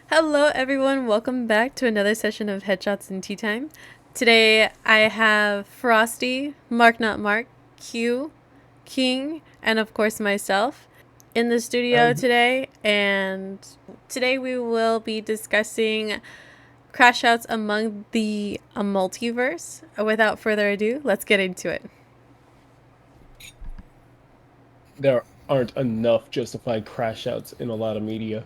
Hello, everyone. Welcome back to another session of Headshots and Tea Time. Today, I have Frosty, Mark Not Mark, Q, King, and of course myself in the studio today. And today, we will be discussing Crashouts among the multiverse. Without further ado, let's get into it. There aren't enough justified crash outs in a lot of media.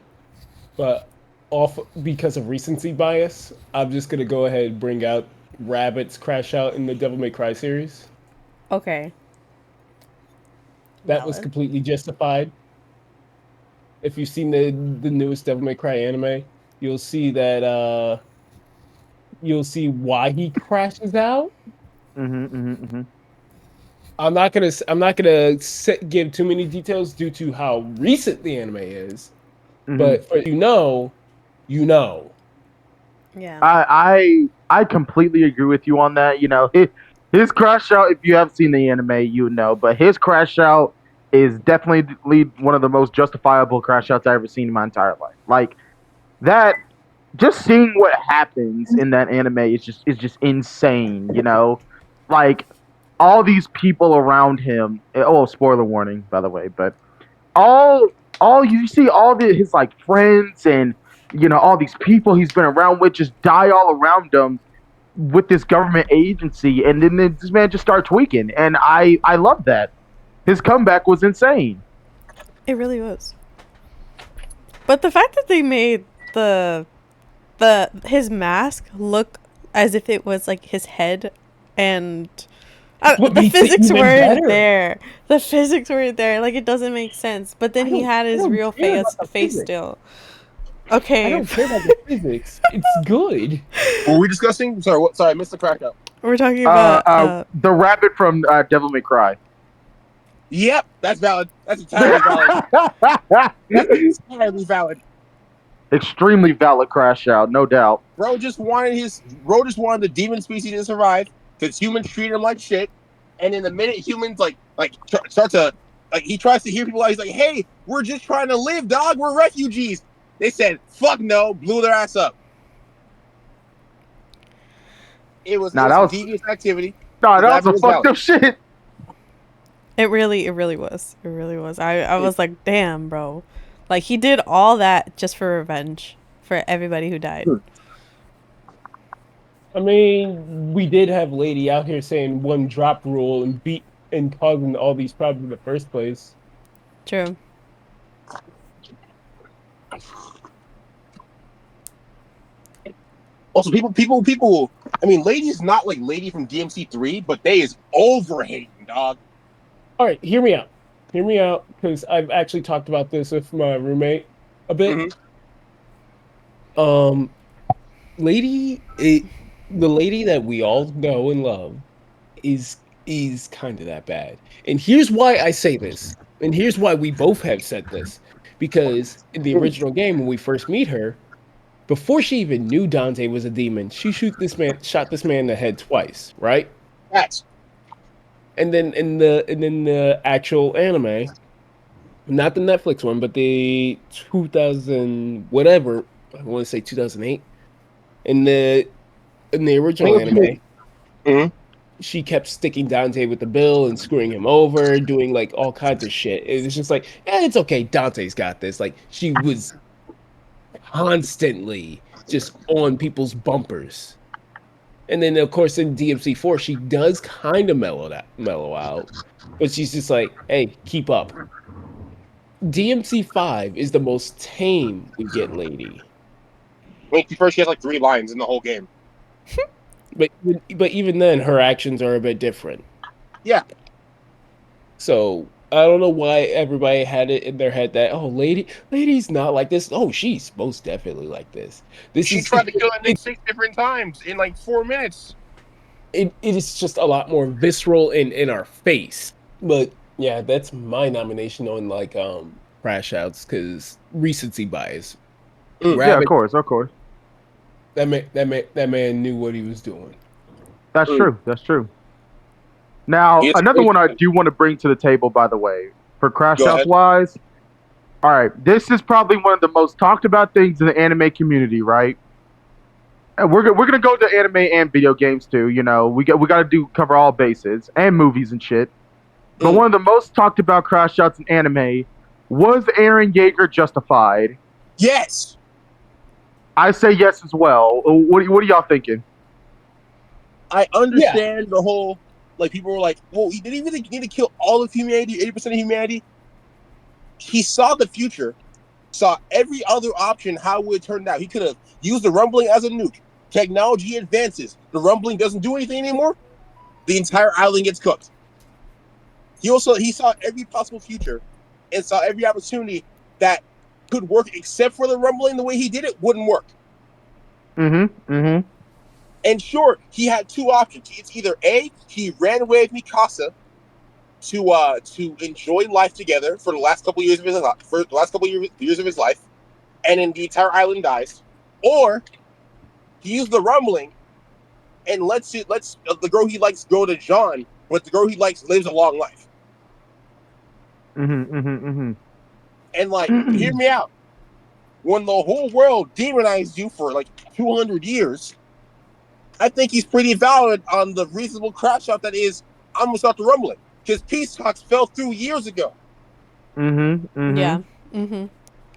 But off because of recency bias, I'm just gonna go ahead and bring out Rabbit's crash out in the Devil May Cry series. Okay. That was Valid. completely justified. If you've seen the newest Devil May Cry anime, you'll see that you'll see why he crashes out. I'm not gonna give too many details due to how recent the anime is. But for you know. Yeah. I completely agree with you on that. His crash out. If you have seen the anime, you know. But his crash out is definitely one of the most justifiable crash outs I've ever seen in my entire life. Like that, just seeing what happens in that anime is just insane. Like all these people around him. Oh, spoiler warning, by the way. But all all you see his like friends and all these people he's been around with just die all around him with this government agency, and then this man just starts tweaking, and I love that. His comeback was insane. It really was. But the fact that they made the his mask look as if it was like his head, and What the makes it physics even weren't better? there. The physics weren't there. Like, it doesn't make sense. But then he had I his don't real care about the face physics. still. I Okay. don't care about the physics. It's good. What were we discussing? Sorry, what? Sorry, I missed the crack up. We're talking about The rabbit from Devil May Cry. Yep, that's valid. That's entirely valid. That's entirely valid. Extremely valid crash out, no doubt. Bro just wanted the demon species to survive because humans treat him like shit. And in the minute humans start to he tries to hear people out, he's like, "Hey, we're just trying to live, dog. We're refugees." They said, "Fuck no," blew their ass up. It Nah, was that some was devious activity. nah, His that ass was a was fucked valid. up shit. it really was. It really was. I was like, damn, bro. Like, he did all that just for revenge for everybody who died. I mean, we did have Lady out here saying one drop rule and beat and causing all these problems in the first place. True. Also, people. I mean, Lady's not like Lady from DMC3, but they is over hating, dog. All right, hear me out. Hear me out, because I've actually talked about this with my roommate a bit. Mm-hmm. Um, the lady that we all know and love is kind of that bad. And here's why I say this. And here's why we both have said this. Because in the original game, when we first meet her, before she even knew Dante was a demon, she shot this man in the head twice, right? That's And then in the actual anime, not the Netflix one, but the 2000 whatever, I want to say 2008. In the original anime, mm-hmm. she kept sticking Dante with the bill and screwing him over, doing like all kinds of shit. It was just like, it's okay, Dante's got this. Like she was constantly just on people's bumpers. And then of course in DMC4 she does kind of mellow out, but she's just like, hey, keep up. DMC5 is the most tame we get lady. I mean, first she has like 3 lines in the whole game. But even then her actions are a bit different. Yeah, So I don't know why everybody had it in their head that lady's not like this. Oh, she's most definitely like this. This she is tried to kill that nigga 6 different times in like 4 minutes. it is just a lot more visceral and in our face. But yeah, that's my nomination on like crash outs because recency bias. Yeah, of Rabbit, course, of course. that man knew what he was doing. That's true. That's true. Now, It's another crazy. one I do want to bring to the table, by the way, for crash Go outs ahead. wise, All right, this is probably one of the most talked about things in the anime community, right? And we're gonna go to anime and video games too. You know, we got to do cover all bases and movies and shit. But one of the most talked about crash outs in anime was Aaron Yeager justified? Yes. I say yes as well. What are y'all thinking? I understand the whole, like, people were like, well, he didn't even need to kill all of humanity, 80% of humanity. He saw the future, saw every other option, how it would turn out. He could have used the rumbling as a nuke. Technology advances. The rumbling doesn't do anything anymore. The entire island gets cooked. He saw every possible future and saw every opportunity that could work, except for the rumbling. The way he did it wouldn't work. Mm-hmm. And sure, he had two options. It's either A, he ran away with Mikasa to enjoy life together for the last couple years of his life, years of his life, and then the entire island dies, or he used the rumbling and lets the girl he likes go to John, but the girl he likes lives a long life. And like, hear me out. When the whole world demonized you for like 200 years, I think he's pretty valid on the reasonable crash out that is, I'm gonna start the rumbling. Because peace talks fell through years ago. Yeah. Mm-hmm.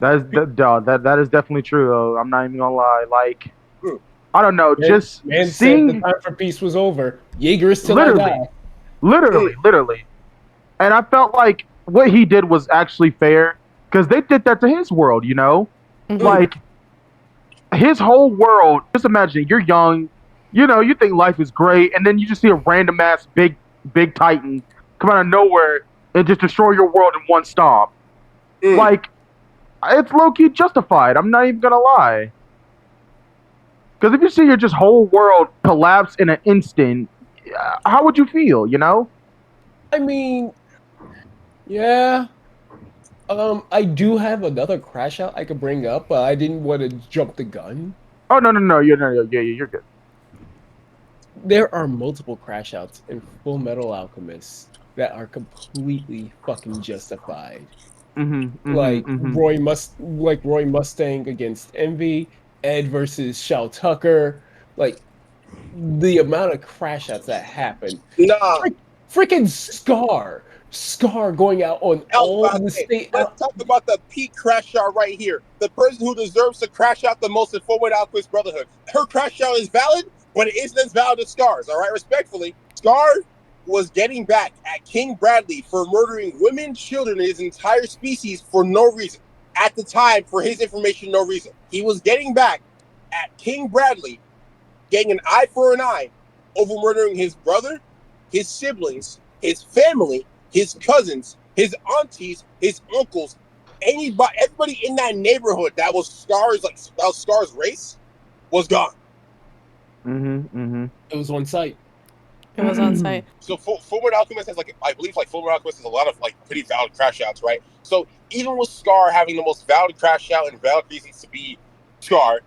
That is definitely true. Though. I'm not even gonna lie. Like, Hmm. I don't know. Just Man seeing said the time for peace was over. Jaeger is till I die. literally. And I felt like what he did was actually fair because they did that to his world. You know, like his whole world. Just imagine you're young. You know, you think life is great, and then you just see a random ass big titan come out of nowhere and just destroy your world in one stomp. Like, it's low key justified. I'm not even gonna lie. Because if you see your just whole world collapse in an instant, how would you feel? You know? I mean, yeah. I do have another crash out I could bring up, but I didn't want to jump the gun. Oh no, you're good. There are multiple crash outs in Full Metal Alchemist that are completely fucking justified. Like Roy Mustang against Envy, Ed versus Shao Tucker, like the amount of crash outs that happen. Nah. Freaking Scar going out on all the state. Let's talk about the peak crash out right here. The person who deserves to crash out the most in Full Metal Alchemist Brotherhood. Her crash out is valid, but it isn't as valid as Scar's. All right, respectfully, Scar was getting back at King Bradley for murdering women, children, and his entire species for no reason. At the time, for his information, no reason. He was getting back at King Bradley, getting an eye for an eye over murdering his brother, his siblings, his family, his cousins, his aunties, his uncles, everybody in that neighborhood that was Scar's race was gone. It was on site. It was on site. So Full Metal Alchemist has I believe Full Metal Alchemist has a lot of pretty valid crash outs, right? So even with Scar having the most valid crash out and valid reasons to be Scar,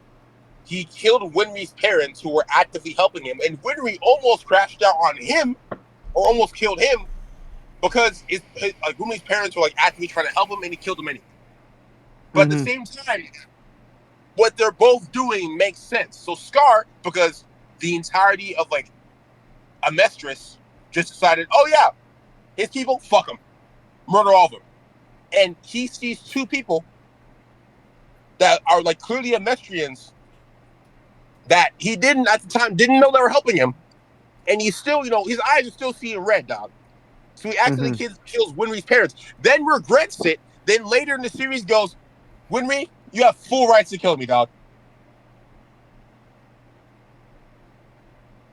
he killed Winry's parents who were actively helping him, and Winry almost crashed out on him, or almost killed him, because Winry's parents were actively trying to help him, and he killed them anyway. But at the same time, what they're both doing makes sense. So Scar, because the entirety of a mistress, just decided, oh yeah, his people, fuck them, murder all of them, and he sees two people that are clearly Amestrians that he didn't at the time didn't know they were helping him, and he's still, his eyes are still seeing red, dog. So he accidentally kills Winry's parents, then regrets it. Then later in the series goes, Winry, you have full rights to kill me, dog.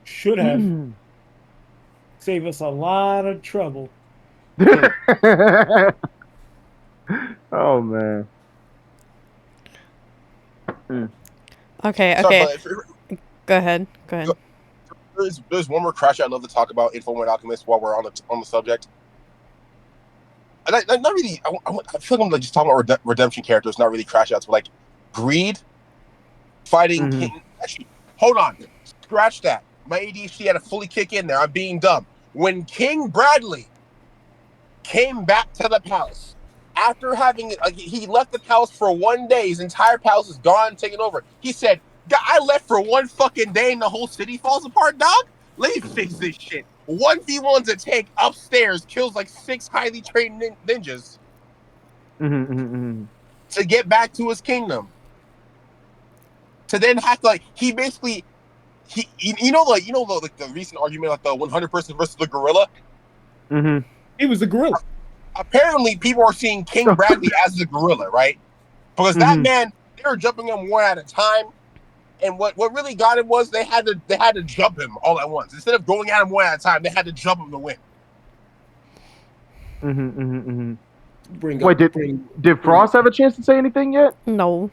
Should have. Save us a lot of trouble. Oh man. Okay. Sorry, Go ahead. There's one more crash I'd love to talk about in Fullmetal Alchemist while we're on the subject. And I not really. I feel like I'm just talking about redemption characters, not really crash outs, but Greed fighting King. Actually, hold on, scratch that. My ADHD had to fully kick in there. I'm being dumb. When King Bradley came back to the palace after having he left the palace for 1 day, his entire palace is gone, taken over. He said, "God, I left for 1 fucking day and the whole city falls apart, dog. Let me fix this shit." 1v1's a tank upstairs kills like 6 highly trained ninjas to get back to his kingdom. To then have to he basically the recent argument like the 100 person versus the gorilla. He was the gorilla. Apparently, people are seeing King Bradley as the gorilla, right? Because that man, they were jumping him one at a time, and what really got him was they had to jump him all at once instead of going at him one at a time. They had to jump him to win. Wait, did Frost have a chance to say anything yet? No.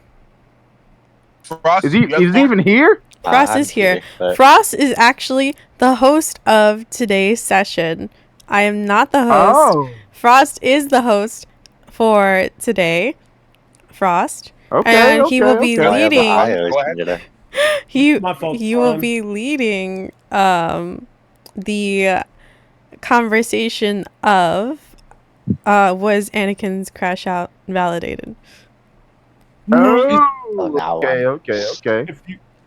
Frost, is he even here? Frost is here. Frost is actually the host of today's session. I am not the host. Oh. Frost is the host for today. Frost. Okay. And he will be leading. He My fault, will be leading the conversation of was Anakin's crash out validated? Okay.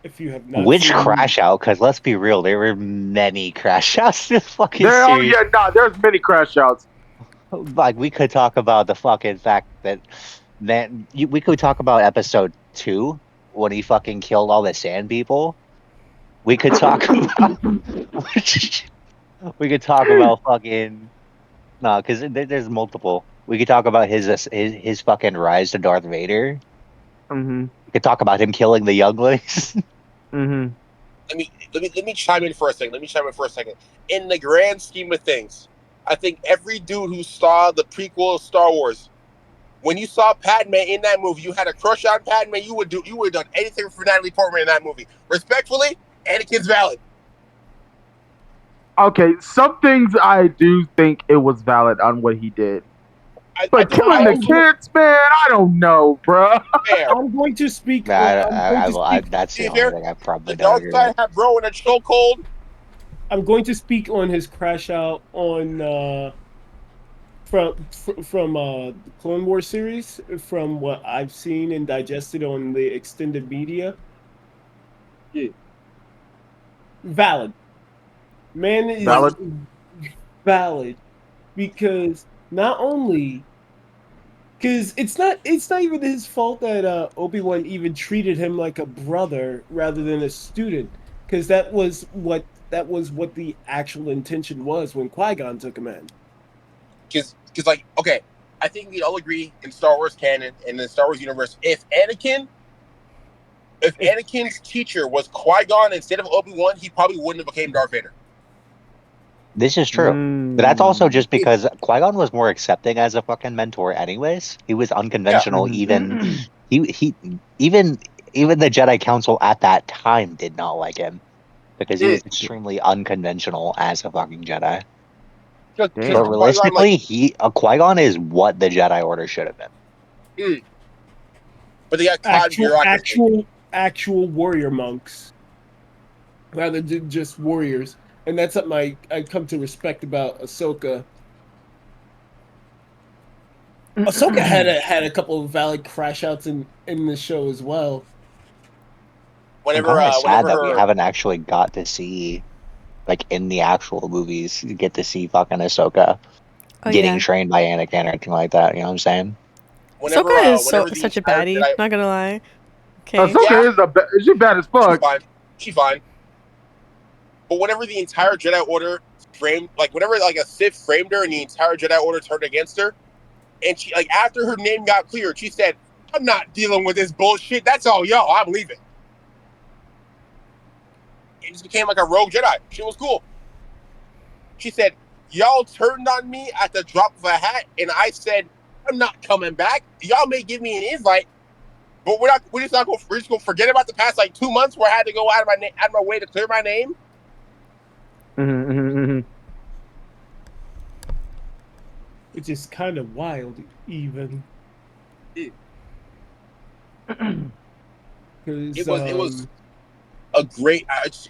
If you have not Which seen crash out? Because let's be real, there were many crash outs in this fucking series. There's many crash outs. Like, we could talk about the fucking fact that we could talk about episode 2 when he fucking killed all the sand people. We could talk about we could talk about fucking because there's multiple. We could talk about his fucking rise to Darth Vader. We could talk about him killing the younglings. Let me chime in for a second. In the grand scheme of things, I think every dude who saw the prequel of Star Wars, when you saw Padme in that movie, you had a crush on Padme. You would have done anything for Natalie Portman in that movie. Respectfully, Anakin's valid. Okay, some things I do think it was valid on what he did. But killing the kids, man, I don't know, bro. I'm going to speak. That's the only thing I probably the dark side had bro in a chokehold. I'm going to speak on his crash out on from the Clone Wars series, from what I've seen and digested on the extended media. Yeah. Valid. Man is valid because not only because it's not even his fault that Obi-Wan even treated him like a brother rather than a student, because that was what the actual intention was when Qui-Gon took him in. Because okay, I think we all agree in Star Wars canon and in the Star Wars universe, if Anakin's teacher was Qui-Gon instead of Obi-Wan, he probably wouldn't have became Darth Vader. This is true. But that's also just because Qui-Gon was more accepting as a fucking mentor anyways. He was unconventional. Even even the Jedi Council at that time did not like him because he was extremely unconventional as a fucking Jedi. But realistically, Qui-Gon is what the Jedi Order should have been. But they got actual warrior monks rather than just warriors. And that's something I come to respect about Ahsoka. Ahsoka had a couple of valid crash outs in the show as well. I'm sad that we haven't actually got to see, like, in the actual movies, you get to see fucking Ahsoka getting trained by Anakin or anything like that. You know what I'm saying? Ahsoka is such a baddie. Not gonna lie. Okay. Ahsoka is bad as fuck. She's fine. But whenever the entire Jedi Order whenever a Sith framed her and the entire Jedi Order turned against her, and she, after her name got cleared, she said, "I'm not dealing with this bullshit. That's all y'all. I'm leaving." It just became like a rogue Jedi. She was cool. She said, "Y'all turned on me at the drop of a hat, and I said, I'm not coming back. Y'all may give me an invite, but we're just gonna forget about the past 2 months where I had to go out of my way to clear my name." Which is kind of wild, even. It was a great.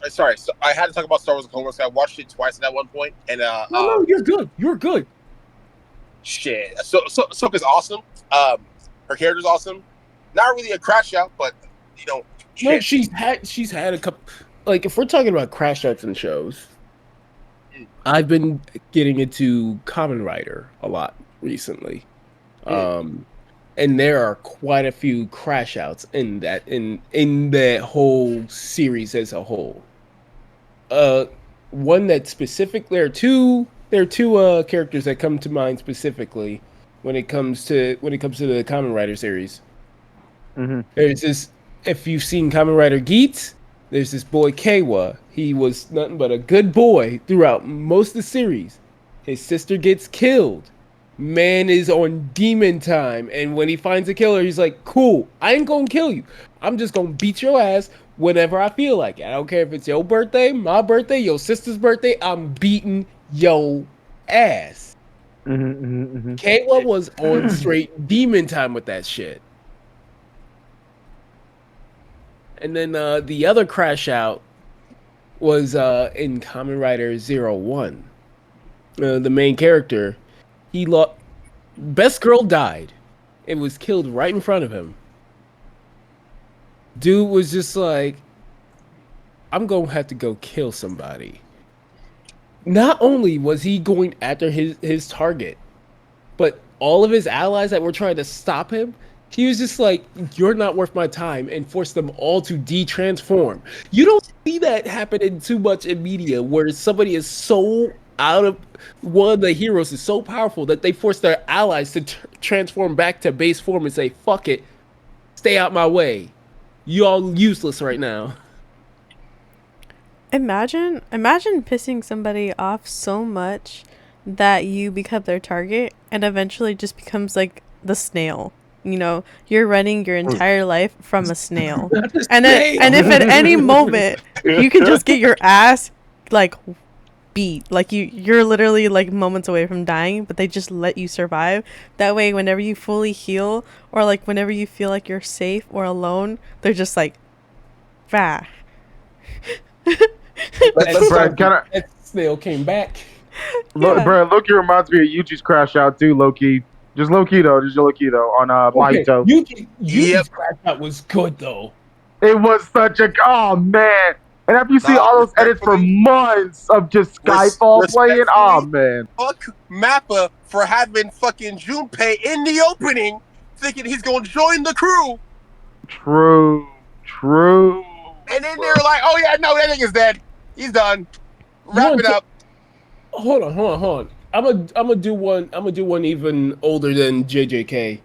Sorry, so I had to talk about Star Wars: The Clone Wars. I watched it twice at that one point, and no, you're good. You're good. Shit. So Ahsoka's awesome. Her character's awesome. Not really a crash out, but you know, No, shit. she's had a couple. Like if we're talking about crash outs and shows, I've been getting into Kamen Rider a lot recently, and there are quite a few crash outs in that whole series as a whole. One that specific there are two characters that come to mind specifically when it comes to the Kamen Rider series. There's this, if you've seen Kamen Rider Geats, there's this boy Kawa. He was nothing but a good boy throughout most of the series. His sister gets killed. Man is on demon time, and when he finds a killer, he's like, cool, I ain't gonna kill you. I'm just gonna beat your ass whenever I feel like it. I don't care if it's your birthday, my birthday, your sister's birthday, I'm beating your ass. Kawa was on straight demon time with that shit. And then the other crash out was in Kamen Rider 01. The main character, he lost. Best girl died. It was killed right in front of him. Dude was just like, I'm gonna have to go kill somebody. Not only was he going after his target, but all of his allies that were trying to stop him, he was just like, you're not worth my time, and forced them all to de-transform. You don't see that happening too much in media, where somebody is so one of the heroes is so powerful that they force their allies to transform back to base form and say, fuck it, stay out my way. You all useless right now. Imagine pissing somebody off so much that you become their target and eventually just becomes like the snail. You know, you're running your entire life from a snail. And if at any moment you can just get your ass like beat, like you're literally like moments away from dying, but they just let you survive. That way whenever you fully heal, or like whenever you feel like you're safe or alone, they're just like, bah. That snail came back. Loki reminds me of Yuji's crash out too, Loki. Just low key though, on Mahito. Yuji's crash out was good though. It was such a, oh man. And after you see all those edits for months of just Skyfall playing, oh man. Fuck Mappa for having fucking Junpei in the opening, thinking he's gonna join the crew. True. And then they're like, oh yeah, no, that nigga's dead. He's done. Wrap it up. Hold on. I'm gonna do one even older than JJK.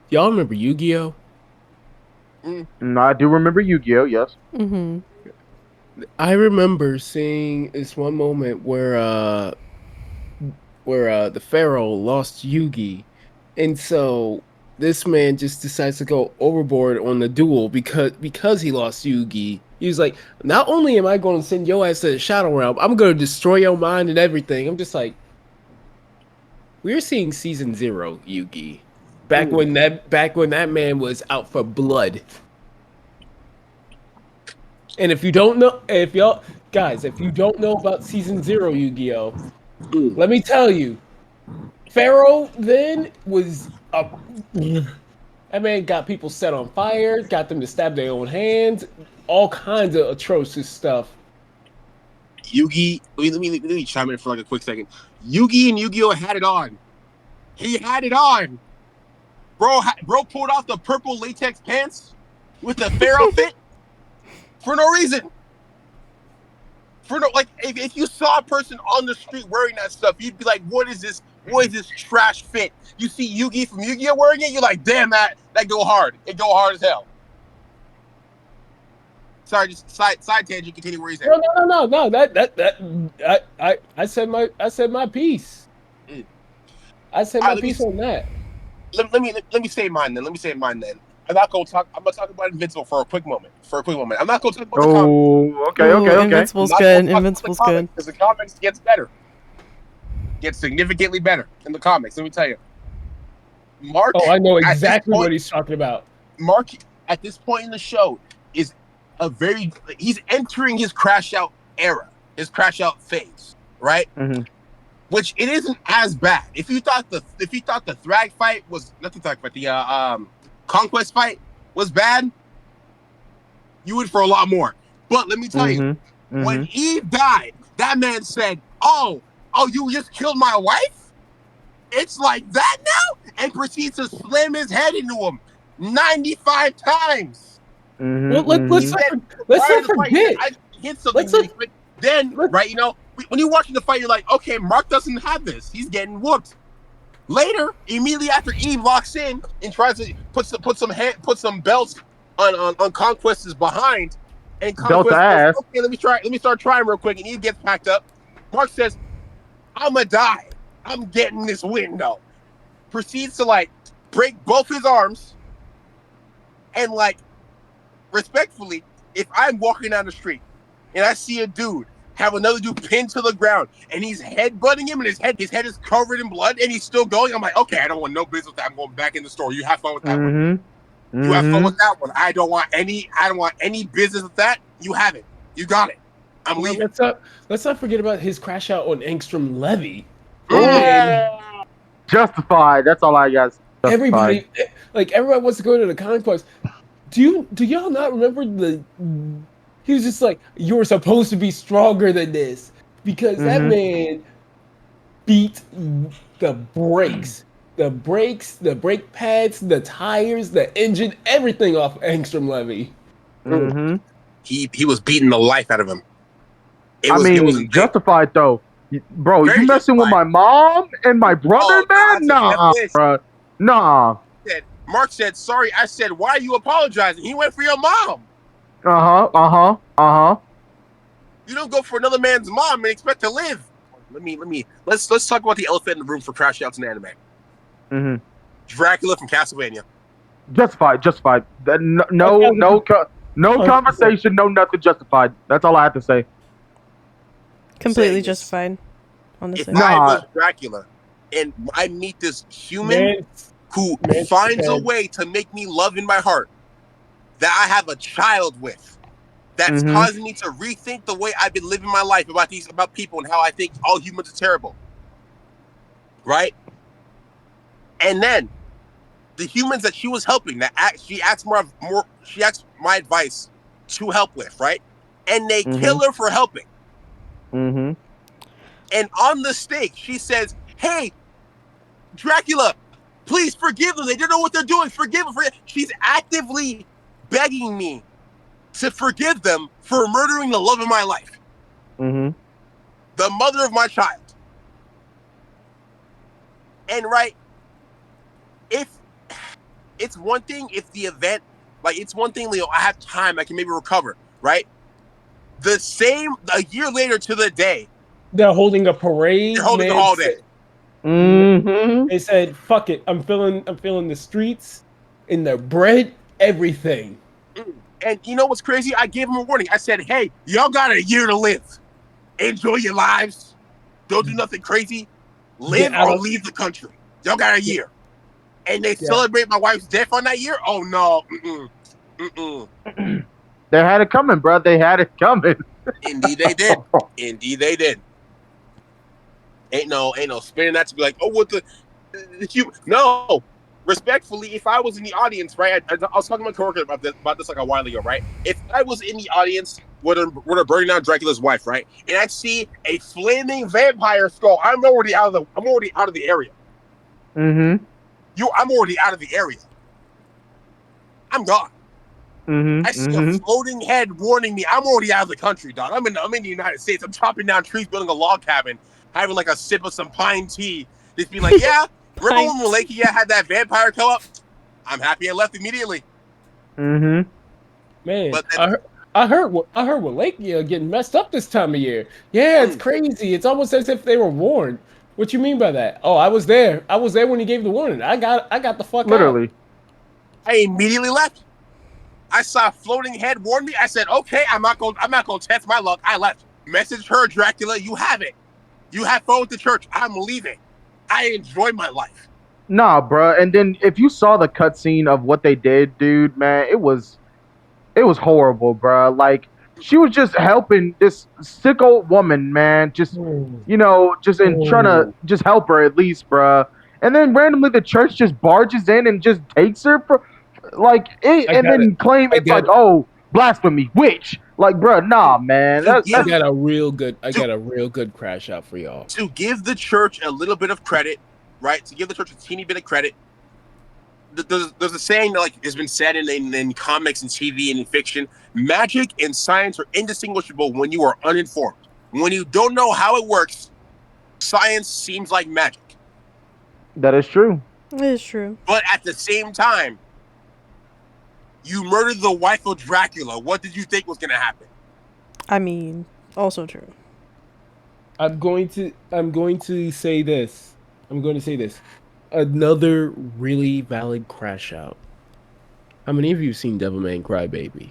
Y'all remember Yu-Gi-Oh? No, I do remember Yu-Gi-Oh, yes. Mm-hmm. I remember seeing this one moment where the Pharaoh lost Yugi, and so this man just decides to go overboard on the duel because he lost Yugi. He was like, not only am I going to send your ass to the Shadow Realm, I'm going to destroy your mind and everything. I'm just like, we're seeing season 0 Yugi, back when that man was out for blood. And if you don't know, if you don't know about season 0 Yu-Gi-Oh, let me tell you, Pharaoh then was a. That man got people set on fire, got them to stab their own hands, all kinds of atrocious stuff. Yugi, let me chime in for like a quick second. Yugi and Yu-Gi-Oh had it on. He had it on. Bro pulled off the purple latex pants with the Pharaoh fit for no reason. If you saw a person on the street wearing that stuff, you'd be like, what is this? What is this trash fit? You see Yugi from Yu-Gi-Oh wearing it, you're like, damn, that go hard. It go hard as hell. Sorry, just side tangent. Continue where he's at. No. I said my piece. I said my piece on that. Let me say mine then. I'm gonna talk about Invincible for a quick moment. I'm not gonna talk about the comics. Okay. Invincible's good. Invincible's good. Because the comics gets better. Gets significantly better in the comics. Let me tell you. Mark. Oh, I know exactly what he's talking about. Mark, at this point in the show, is he's entering his crash out era, his crash out phase, right? Mm-hmm. which it isn't as bad. If you thought the Thrag fight was not the Thrag fight, the Conquest fight was bad, you would for a lot more. But let me tell you, when Eve died, that man said, "Oh, you just killed my wife? It's like that now?" And proceeds to slam his head into him 95 times. Well, let's not forget. I hit something really quick. Then, right, you know, when you're watching the fight, you're like, okay, Mark doesn't have this. He's getting whooped. Later, immediately after Eve locks in and tries to put some belts on Conquest's behind, and Conquest goes, okay, let me start trying real quick, and Eve gets packed up. Mark says, "I'ma die. I'm getting this window." Proceeds to like break both his arms, and like respectfully, if I'm walking down the street and I see a dude have another dude pinned to the ground and he's headbutting him and his head is covered in blood and he's still going, I'm like, okay, I don't want no business with that. I'm going back in the store. You have fun with that one. You have fun with that one. I don't want any business with that. You have it. You got it. I'm leaving. Let's not forget about his crash out on Angstrom Levy. Justified. That's all I got. Everybody wants to go to the Conquest. Do y'all not remember he was just like, you were supposed to be stronger than this, because that man beat the brakes, the brake pads, the tires, the engine, everything off Angstrom Levy. He was beating the life out of him. It was justified though. Bro, you messing with my mom and my brother, man? Nah, bro. Nah. Mark said, "Sorry." I said, "Why are you apologizing?" He went for your mom. You don't go for another man's mom and expect to live. Let's talk about the elephant in the room for crash outs in anime. Dracula from Castlevania. Justified. No conversation, no nothing. Justified. That's all I have to say. Completely justified. Honestly. If I was Dracula and I meet this human who finds a way to make me love in my heart that I have a child with, that's causing me to rethink the way I've been living my life about people and how I think all humans are terrible, right? And then the humans that she was helping, she asks my advice to help with, right? And they kill her for helping. And on the stake, she says, "Hey, Dracula, please forgive them. They don't know what they're doing. Forgive them." She's actively begging me to forgive them for murdering the love of my life. The mother of my child. And right, if it's one thing if the event, like it's one thing, Leo, I have time, I can maybe recover, right? A year later to the day, they're holding a parade. They're holding a holiday. They said, "Fuck it, I'm feeling the streets, in the bread, everything." And you know what's crazy? I gave them a warning. I said, "Hey, y'all got a year to live. Enjoy your lives. Don't do nothing crazy. Live or leave the country. Y'all got a year." And they celebrate my wife's death on that year? Oh no. They had it coming, bro. They had it coming. Indeed they did. Indeed they did. Ain't no spinning that to be like, oh, what the no. Respectfully, if I was in the audience, right? I was talking to my coworker about this like a while ago, right? If I was in the audience when they're burning down Dracula's wife, right? And I see a flaming vampire skull, I'm already out of the area. I'm already out of the area. I'm gone. I see a floating head warning me. I'm already out of the country, dog. I'm in the United States. I'm chopping down trees, building a log cabin, having like a sip of some pine tea. Just being like, yeah. Remember when Wallachia had that vampire come up? I'm happy I left immediately. Man, but then, I heard Wallachia getting messed up this time of year. Yeah, it's crazy. It's almost as if they were warned. What you mean by that? Oh, I was there. I was there when he gave the warning. I got the fuck Literally. out. I immediately left. I saw a floating head warn me. I said, okay, I'm not gonna test my luck. I left. Message her, Dracula, you have it. You have fun with the church. I'm leaving. I enjoy my life. Nah, bro. And then if you saw the cutscene of what they did, dude, man, it was horrible, bro. Like she was just helping this sick old woman, man. Just just in trying to just help her at least, bruh. And then randomly the church just barges in and just takes her for like it, I and got it. then claim I it's like, got it. oh, blasphemy, witch. Like, bruh, nah, man. To I give got a real good crash out for y'all. to give the church a little bit of credit, right? To give the church a teeny bit of credit. There's a saying that like has been said in comics and TV and in fiction: magic and science are indistinguishable when you are uninformed. When you don't know how it works, science seems like magic. That is true. It is true. But at the same time, you murdered the wife of Dracula. What did you think was going to happen? I mean, also true. I'm going to say this. Another really valid crash out. How many of you have seen Devilman Crybaby?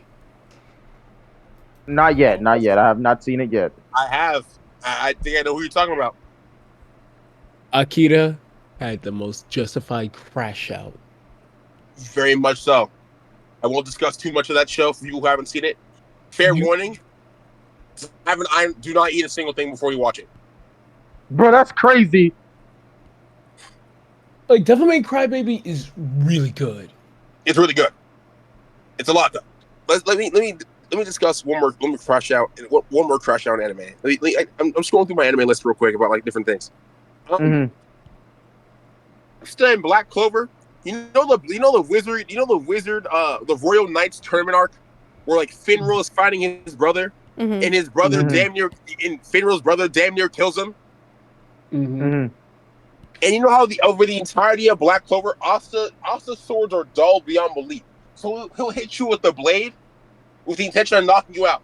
Not yet, not yet. I have not seen it yet. I have. I think I know who you're talking about. Akira had the most justified crash out. Very much so. I won't discuss too much of that show for people who haven't seen it. Fair warning: do not eat a single thing before you watch it. Bro, that's crazy. Like Devilman Crybaby is really good. It's really good. It's a lot though. Let me discuss one more crash out anime. I'm scrolling through my anime list real quick about like different things. Still in Black Clover. You know the wizard the Royal Knights tournament arc where like Finral is fighting his brother and his brother Finral's brother damn near kills him. And you know how over the entirety of Black Clover, Asta swords are dull beyond belief. So he'll hit you with the blade with the intention of knocking you out.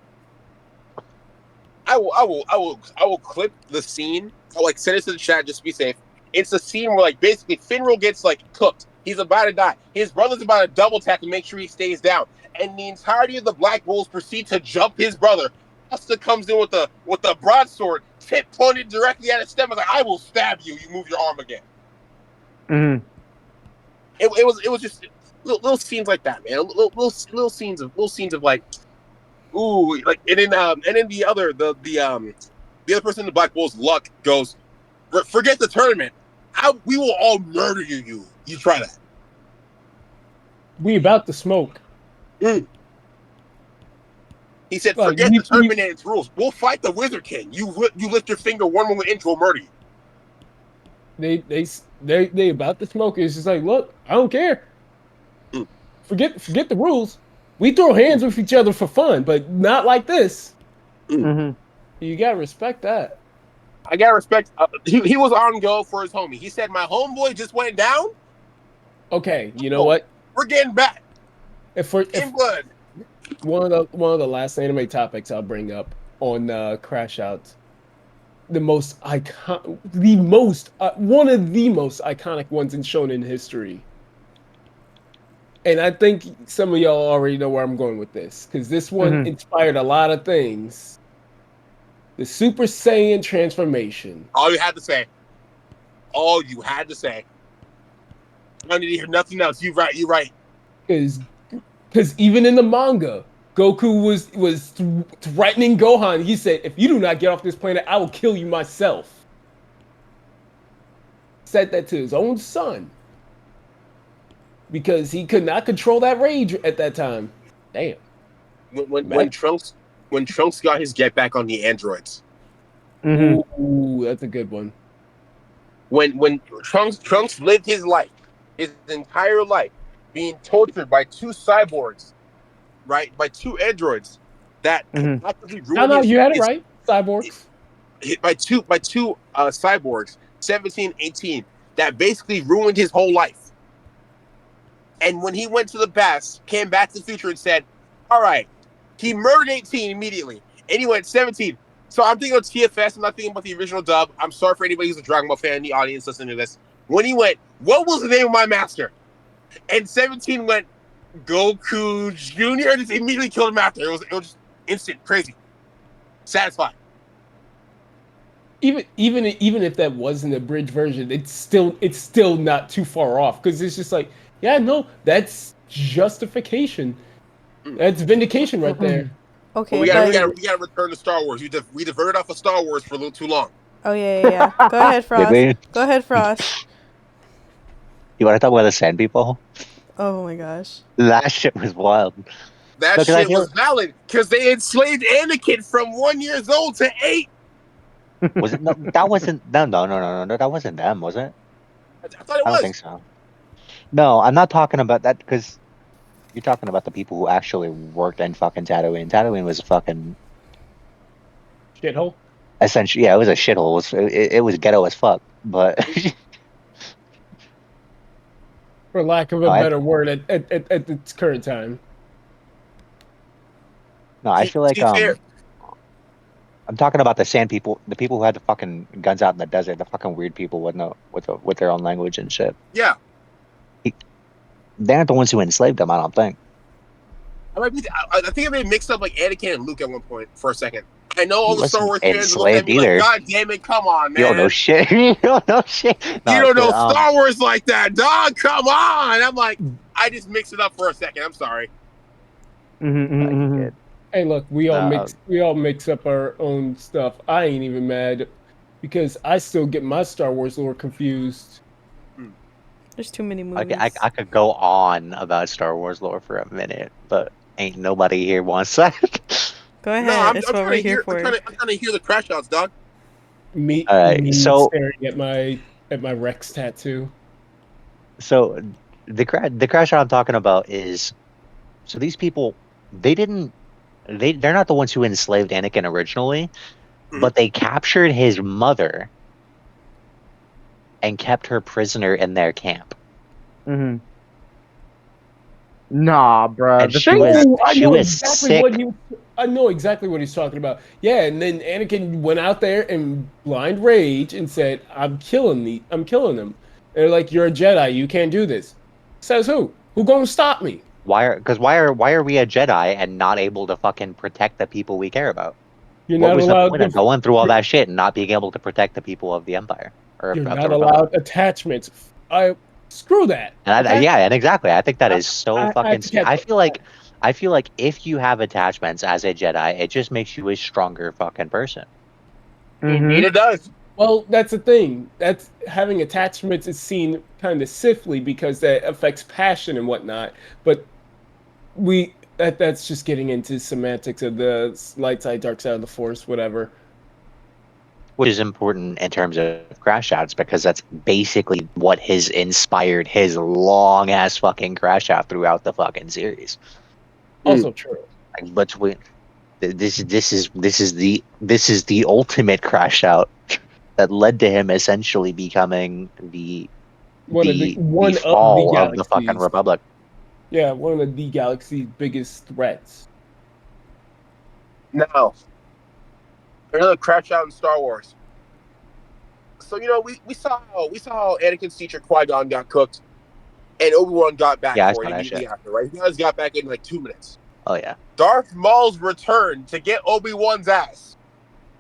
I will clip the scene. I'll like send it to the chat just to be safe. It's a scene where like basically Finral gets like cooked. He's about to die. His brother's about to double tap to make sure he stays down. And the entirety of the Black Wolves proceed to jump his brother. Asta comes in with the broadsword, tip pointed directly at his stomach. Like, I will stab you. You move your arm again. It was just little scenes like that, man. Little scenes of like, ooh, like and then the other person in the Black Wolves, Luck, goes, forget the tournament. We will all murder you. You try that. We about to smoke. He said, forget the tournament and its rules. We'll fight the Wizard King. You lift your finger one moment into a murder you. They about to smoke. It's just like, look, I don't care. Forget the rules. We throw hands with each other for fun, but not like this. You gotta respect that. I gotta respect. He was on go for his homie. He said, my homeboy just went down. Okay, you know what? We're getting back. If blood. One of the last anime topics I'll bring up on Crash Outs, one of the most iconic ones in shonen history. And I think some of y'all already know where I'm going with this, because this one inspired a lot of things. The Super Saiyan transformation. All you had to say. I don't need to hear nothing else. You're right. Because even in the manga, Goku was threatening Gohan. He said, if you do not get off this planet, I will kill you myself. Said that to his own son. Because he could not control that rage at that time. Damn. When Trunks got his get back on the androids. Ooh, that's a good one. When Trunks lived his entire life, being tortured by two cyborgs, right? By two androids that actively ruined No, you had it right. Cyborgs. By two cyborgs, 17, 18, that basically ruined his whole life. And when he went to the past, came back to the future and said, all right, he murdered 18 immediately. And he went 17. So I'm thinking of TFS. I'm not thinking about the original dub. I'm sorry for anybody who's a Dragon Ball fan in the audience listening to this. When he went, what was the name of my master? And 17 went, Goku Jr. and just immediately killed him after. It was just instant, crazy, satisfying. Even if that wasn't a bridge version, it's still not too far off, because it's just like, yeah, no, that's justification. That's vindication right there. Okay, we but gotta return to Star Wars. We diverted off of Star Wars for a little too long. oh yeah. Go ahead, Frost. Go ahead, Frost. You want to talk about the Sand People? Oh my gosh. That shit was wild. That No, 'cause I shit feel- was valid because they enslaved Anakin from 1 year old to 8. Was it? No, that wasn't. No. That wasn't them, was it? I thought it I don't was. think so. No, I'm not talking about that because you're talking about the people who actually worked in fucking Tatooine. Tatooine was a fucking Shithole. essentially, yeah, it was a shithole. It was ghetto as fuck. But For lack of a I, better word, at its current time. no, I feel like To be fair, I'm talking about the Sand People, the people who had the fucking guns out in the desert, the fucking weird people with no with their own language and shit. yeah. They aren't the ones who enslaved them, I don't think. I think I may have mixed up like Anakin and Luke at one point for a second. I know all He the Star wasn't Wars fans look at enslaved me either. like, God damn it, come on, man. You don't know shit. You don't know shit. No, You don't know but, Star Wars like that, dog. Come on. I'm like, I just mixed it up for a second. I'm sorry. Like, Hey, look, we all No. mix up our own stuff. I ain't even mad because I still get my Star Wars lore confused. There's too many movies. I could go on about Star Wars lore for a minute, but ain't nobody here wants that. Go ahead. No, I'm it's trying what we're to here hear. for. I'm trying to hear the crash outs, dog. Me so- staring at my Rex tattoo. So the crash out I'm talking about is so these people they're not the ones who enslaved Anakin originally, but they captured his mother and kept her prisoner in their camp. Mm-hmm. Nah, bruh. And The she thing was- is, I she know was exactly sick. I know exactly what he's talking about. Yeah, and then Anakin went out there in blind rage and said, I'm killing them. And they're like, you're a Jedi, you can't do this. Says who? Who gonna stop me? Why are we a Jedi and not able to fucking protect the people we care about? You're What not was the allowed point of going through all that shit and not being able to protect the people of the Empire? Or You're of the not Republic? allowed attachments. Screw that. And okay? yeah, and exactly. I think that is so I fucking. catch I up. feel like if you have attachments as a Jedi, it just makes you a stronger fucking person. Indeed, it does. Well, that's the thing. That's having attachments is seen kind of stiffly because that affects passion and whatnot. But that's just getting into semantics of the light side, dark side of the Force, whatever. Which is important in terms of crash outs because that's basically what has inspired his long ass fucking crash out throughout the fucking series. Also true. Like, this is the ultimate crash out that led to him essentially becoming the fall of the fucking galaxies. Republic. Yeah, one of the galaxy's biggest threats. Now, another crash out in Star Wars. So we saw how Anakin's teacher Qui-Gon got cooked, and Obi-Wan got back Yeah, I for saw it that immediately shit. after. Right, you guys got back in like 2 minutes. Oh yeah. Darth Maul's return to get Obi-Wan's ass.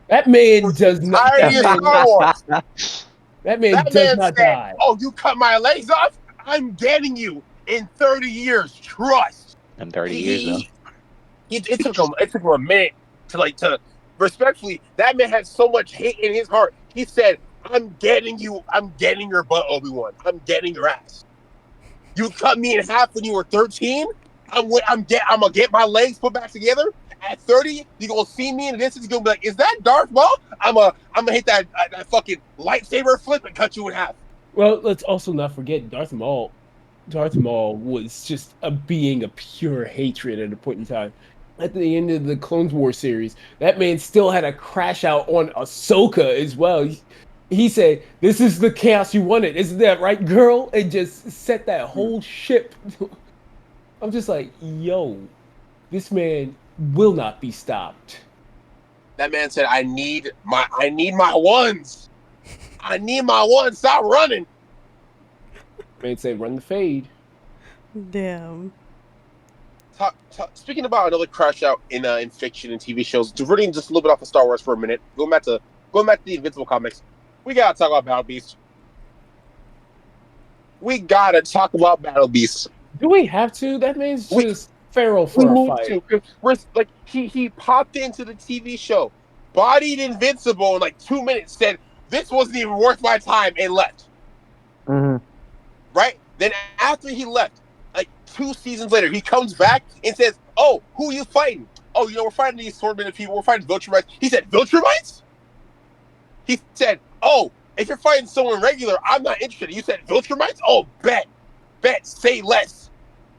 That man does not. Entirety of Star Wars. That man That does man not said, die. "Oh, you cut my legs off? I'm getting you in 30 years. Trust." In 30 years though. It took him a minute to respectfully. That man had so much hate in his heart. He said, "I'm getting you. I'm getting your butt, Obi-Wan. I'm getting your ass. You cut me in half when you were 13. I'm gonna get my legs put back together. At 30, you gonna see me in the distance. You're gonna be like, is that Darth Maul? I'm gonna hit that fucking lightsaber flip and cut you in half." Well, let's also not forget Darth Maul. Darth Maul was just a being of pure hatred at a point in time. At the end of the Clone Wars series, that man still had a crash out on Ahsoka as well. He said, "This is the chaos you wanted, isn't that right, girl?" And just set that whole ship. I'm just like, yo, this man will not be stopped. That man said, I need my ones. I need my ones. Stop running." Man said, "Run the fade." Damn. Speaking about another crash out in fiction and TV shows, diverting just a little bit off of Star Wars for a minute, going back to the Invincible comics, we gotta talk about Battle Beast. We gotta talk about Battle Beast. Do we have to? That man's just feral We for a need fight. to. 'Cause like he popped into the TV show, bodied Invincible in like 2 minutes, said this wasn't even worth my time, and left. Mhm. Right? Then after he left, like 2 seasons later, he comes back and says, "Oh, who are you fighting? Oh, we're fighting these assortment of people. We're fighting Viltrumites." He said, "Viltrumites?" He said, "Oh, if you're fighting someone regular, I'm not interested." You said Viltrumites? Oh, bet, say less.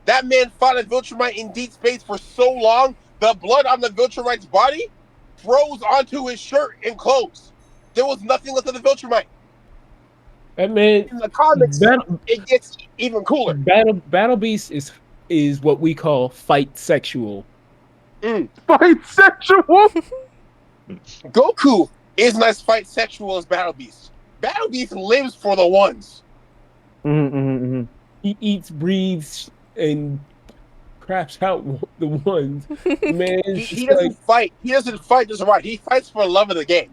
That man fought a Viltrumite in deep space for so long, the blood on the Viltrumite's body froze onto his shirt and clothes. There was nothing left of the Viltrumite. That man, In the comics, Battle it gets even cooler. Battle Beast is what we call fight sexual. Fight sexual. Goku isn't as fight sexual as Battle Beast. Battle Beast lives for the ones. Mm-hmm. He eats, breathes, and craps out the ones. Man, it's He just doesn't like fight. He doesn't fight just right. He fights for the love of the game.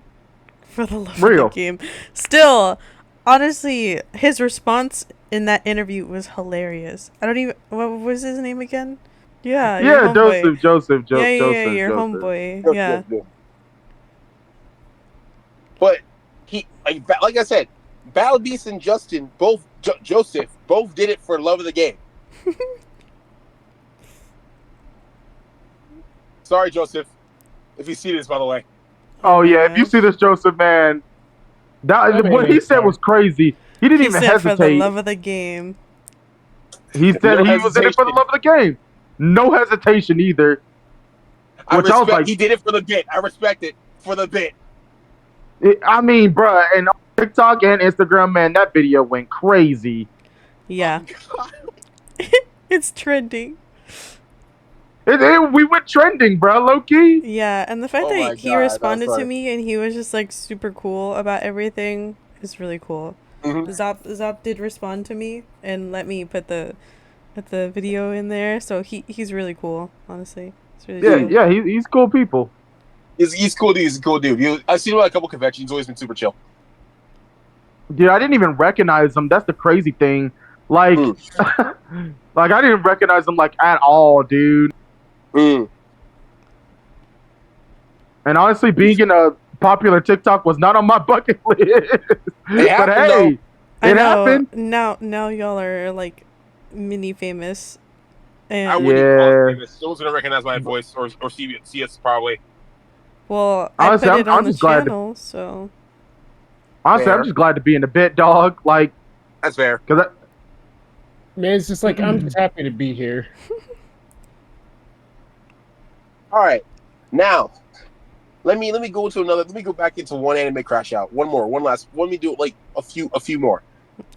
For the love Real. of the game. Still, honestly, his response in that interview was hilarious. I don't even. What was his name again? Yeah, your Yeah, homeboy. Joseph. Yeah, your Joseph. homeboy. Yeah. But he, like I said, Battle Beast and Justin both, Joseph both did it for love of the game. Sorry, Joseph, if you see this, by the way. Oh my yeah, if you gosh. see this, Joseph, man, That what man he ain't said sorry. was crazy. He didn't He even said for the hesitate. love of the game. He said No he was in it for the hesitation. love of the game. No hesitation either. I Which I was respect. like, He did it for the bit. I respect it for the bit. I mean, bruh, and on TikTok and Instagram, man, that video went crazy. Yeah. God. It's trending. We went trending, bruh, low key. Yeah, and the fact Oh my that he God, responded that's to funny. me and he was just like super cool about everything is really cool. Mhm. Zop did respond to me and let me put the video in there, so he's really cool, honestly. It's really chill. Yeah, he's cool people. He's cool dude. He's a cool dude. I've seen him at a couple conventions. He's always been super chill. Dude, I didn't even recognize him. That's the crazy thing. Like, like I didn't recognize him like at all, dude. Mm. And honestly, being in a popular TikTok was not on my bucket list. But happened, hey, I it know. happened. Now y'all are like mini famous. I And wouldn't even call it Yeah. famous. No one's gonna recognize my voice or see us probably. well, I Honestly, put it on I'm the just glad to- channel, so Honestly, Fair. I'm just glad to be in the bit, dog. Like, That's fair. cause Man, it's just like I'm just happy to be here. All right, now let me go into another. Let me go back into one anime crash out. One more. One last. Let me do like a few more.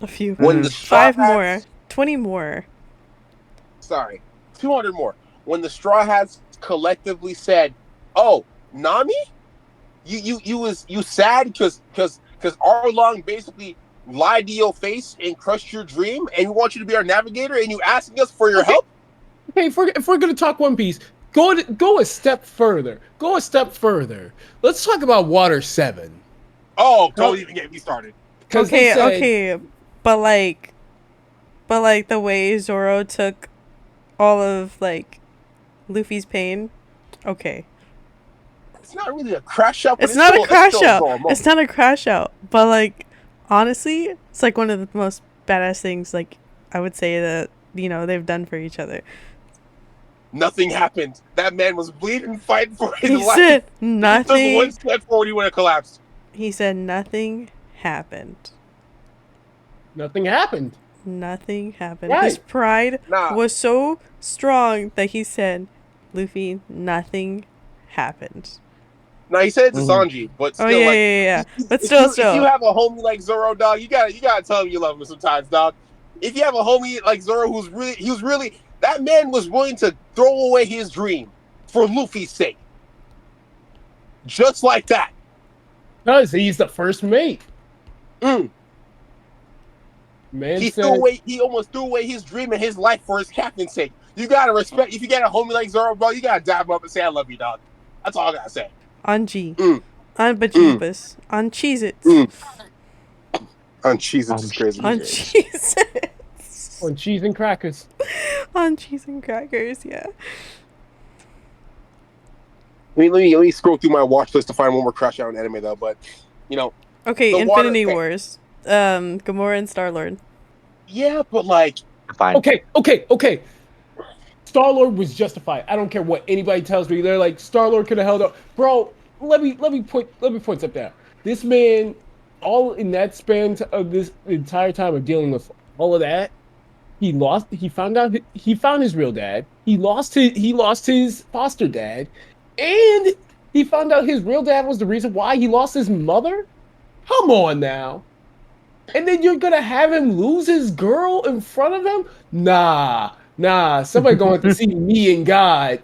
a few. When the Straw 5 Hats- more. 20 more. Sorry, 200 more. When the Straw Hats collectively said, "Oh, Nami, you sad because Arlong basically lied to your face and crushed your dream, and we want you to be our navigator, and you asking us for your help." Hey, if we're gonna talk One Piece, go a step further. Go a step further. Let's talk about Water 7. Oh, don't even get me started. Okay, but like the way Zoro took all of like Luffy's pain. Okay. It's not really a crash out. But It's not still, a crash it's still a out. normal. It's not a crash out. But like honestly, it's like one of the most badass things like I would say that, they've done for each other. Nothing happened. That man was bleeding, fighting for his He life. said He took nothing. one step forward, he would have collapsed. He said nothing happened. Nothing happened. Nothing happened. Right. His pride Nah. was so strong that he said, Luffy, nothing happened. Now he said it to Sanji, but still, Oh, yeah, like, yeah. But if still. if you have a homie like Zoro, dog, you gotta tell him you love him sometimes, dog. If you have a homie like Zoro that man was willing to throw away his dream for Luffy's sake, just like that. Because he's the first mate. Mm. Man He said, almost threw away his dream and his life for his captain's sake. You gotta respect. If you get a homie like Zoro, bro, you gotta dab him up and say I love you, dog. That's all I gotta say. On G. Mm. On Bajibas. On Cheez-Its. Mm. On cheese, it's crazy. On Cheez-Its. On cheese and crackers. On cheese and crackers, yeah. Let me scroll through my watch list to find one more Crash Out anime though. But Okay, The Infinity water- Wars. Gamora and Star-Lord. yeah, but like, Fine. Okay. Star-Lord was justified. I don't care what anybody tells me. They're like, Star-Lord could have held up. Bro, let me point something out. This man, all in that span of this entire time of dealing with all of that, he found his real dad. He lost his foster dad, and he found out his real dad was the reason why he lost his mother. Come on now. And then you're gonna have him lose his girl in front of him? Nah. Somebody going to see me and God.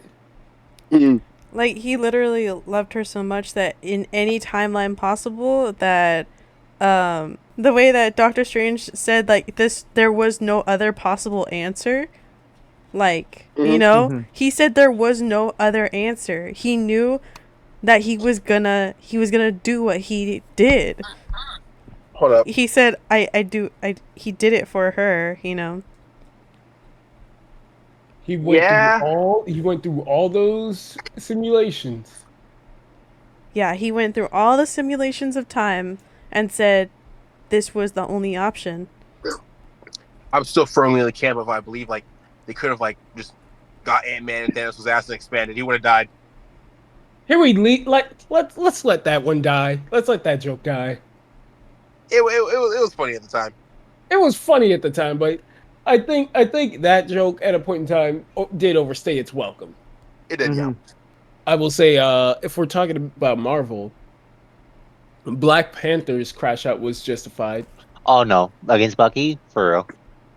Like, he literally loved her so much that in any timeline possible that the way that Doctor Strange said, like, there was no other possible answer, like, he said there was no other answer. He knew that he was gonna do what he did. hold up. He said he did it for her, He went through all those simulations. Yeah, he went through all the simulations of time and said this was the only option. I'm still firmly in the camp of I believe like they could have like just got Ant-Man and Thanos' ass and expanded. He would have died. Here let's let that one die. Let's let that joke die. It was funny at the time. It was funny at the time, but I think that joke at a point in time did overstay its welcome. It did, yeah. I will say, if we're talking about Marvel, Black Panther's crash out was justified. Oh no, against Bucky for real.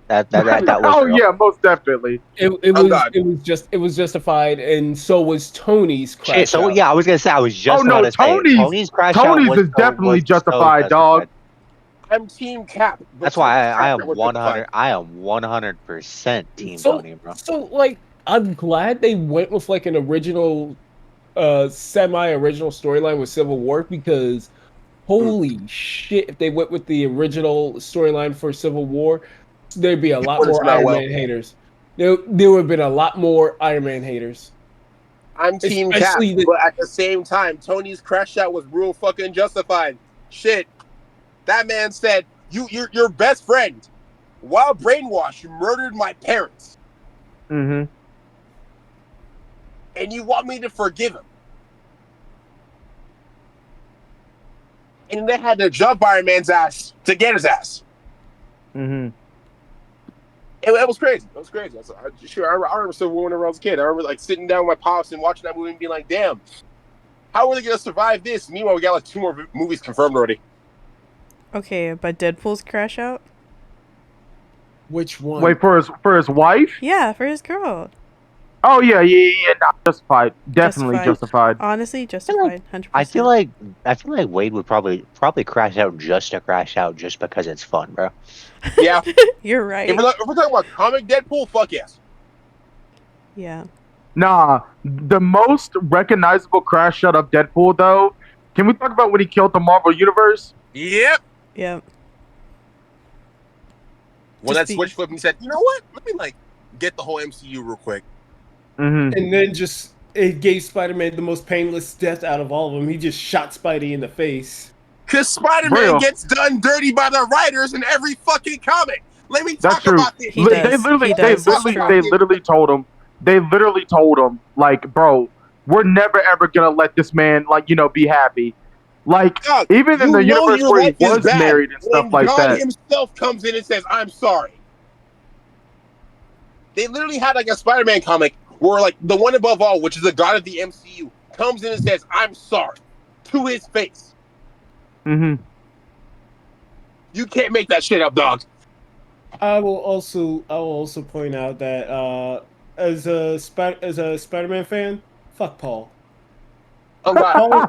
That was. Oh real. yeah, most definitely. It was justified, and so was Tony's crash Shit, so out. yeah, I was gonna say I was just about to say Tony's crash out Tony's is definitely justified, dog. I'm Team Cap. That's why I am 100. I am 100% Team Tony, bro. So like, I'm glad they went with like an original, semi-original storyline with Civil War because, holy shit, if they went with the original storyline for Civil War, there'd be a lot more Iron Man haters. There would have been a lot more Iron Man haters. I'm Team Cap, but at the same time, Tony's crash out was real fucking justified. Shit. That man said, your best friend, while brainwashed, murdered my parents. Mm-hmm. And you want me to forgive him. And they had to jump Iron Man's ass to get his ass. Mm-hmm. It was crazy. It was crazy. I remember Civil War when I was a kid. I remember like sitting down with my pops and watching that movie and being like, damn, how are they going to survive this? Meanwhile, we got like 2 more movies confirmed already. Okay, but Deadpool's crash out? Which one? Wait, for his wife? Yeah, for his girl. Oh yeah, not justified. Definitely justified. Honestly, justified. 100%. I feel like Wade would probably crash out just to crash out just because it's fun, bro. Yeah. You're right. If we're talking about comic Deadpool, fuck yes. Yeah. Nah, the most recognizable crash out of Deadpool though. Can we talk about when he killed the Marvel Universe? Yep. When that switch flipped and he said, you know what? Let me like get the whole MCU real quick. Mm-hmm. And then it gave Spider-Man the most painless death out of all of them. He just shot Spidey in the face. Because Spider-Man gets done dirty by the writers in every fucking comic. Let me talk about this. They literally told him. They literally told him, like, bro, we're never ever gonna let this man, like, be happy. Like, even in the universe where he was married and stuff like that. God himself comes in and says, I'm sorry. They literally had like a Spider-Man comic where like the one above all, which is the god of the MCU, comes in and says, I'm sorry to his face. Mm-hmm. You can't make that shit up, dog. I will also point out that as a Spider-Man fan, fuck Paul. Oh,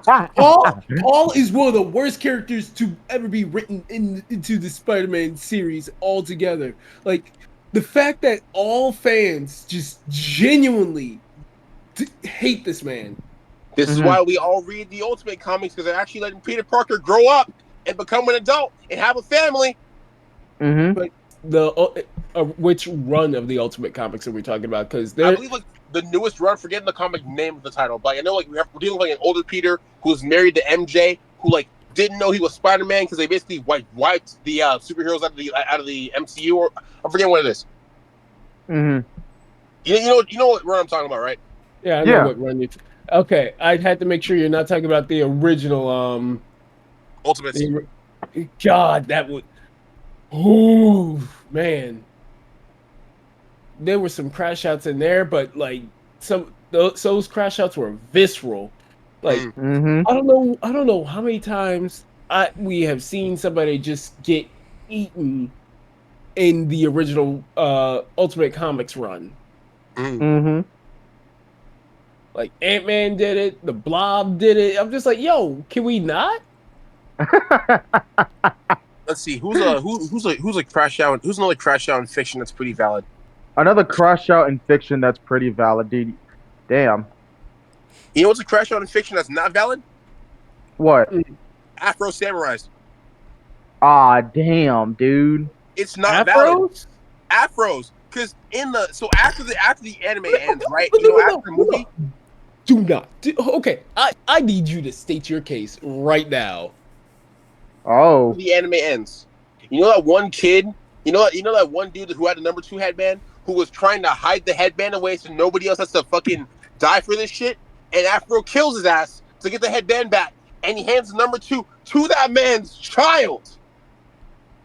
God. Paul is one of the worst characters to ever be written into the Spider-Man series altogether. Like, the fact that all fans just genuinely hate this man. This is why we all read the Ultimate comics, because they're actually letting Peter Parker grow up and become an adult and have a family. Mm-hmm. But which run of the Ultimate Comics are we talking about? Because I believe like the newest run. Forgetting the comic name of the title, but I know like we're dealing with like an older Peter who's married to MJ, who like didn't know he was Spider-Man because they basically wiped the superheroes out of the MCU. Or I'm forgetting what it is. Mm-hmm. You know what run I'm talking about, right? yeah, I know what run you. Okay, I had to make sure you're not talking about the original. Ultimates. God, that would. Oh man, there were some crash outs in there, but like those crash outs were visceral. Like Mm-hmm. I don't know how many times we have seen somebody just get eaten in the original Ultimate Comics run. Mm-hmm. Like Ant-Man did it, the Blob did it. I'm just like, yo, can we not? Let's see who's a crash out. Who's another crash out in fiction that's pretty valid? Another crash out in fiction that's pretty valid, dude. Damn. You know what's a crash out in fiction that's not valid? What? Afro Samurais. Ah, damn, dude. It's not valid. Afros? Afros, because after the anime ends, right? You know, after the movie. Do not. Okay, I need you to state your case right now. Oh. The anime ends. You know that one kid. You know that one dude who had the number 2 headband who was trying to hide the headband away so nobody else has to fucking die for this shit. And Afro kills his ass to get the headband back, and he hands the number 2 to that man's child.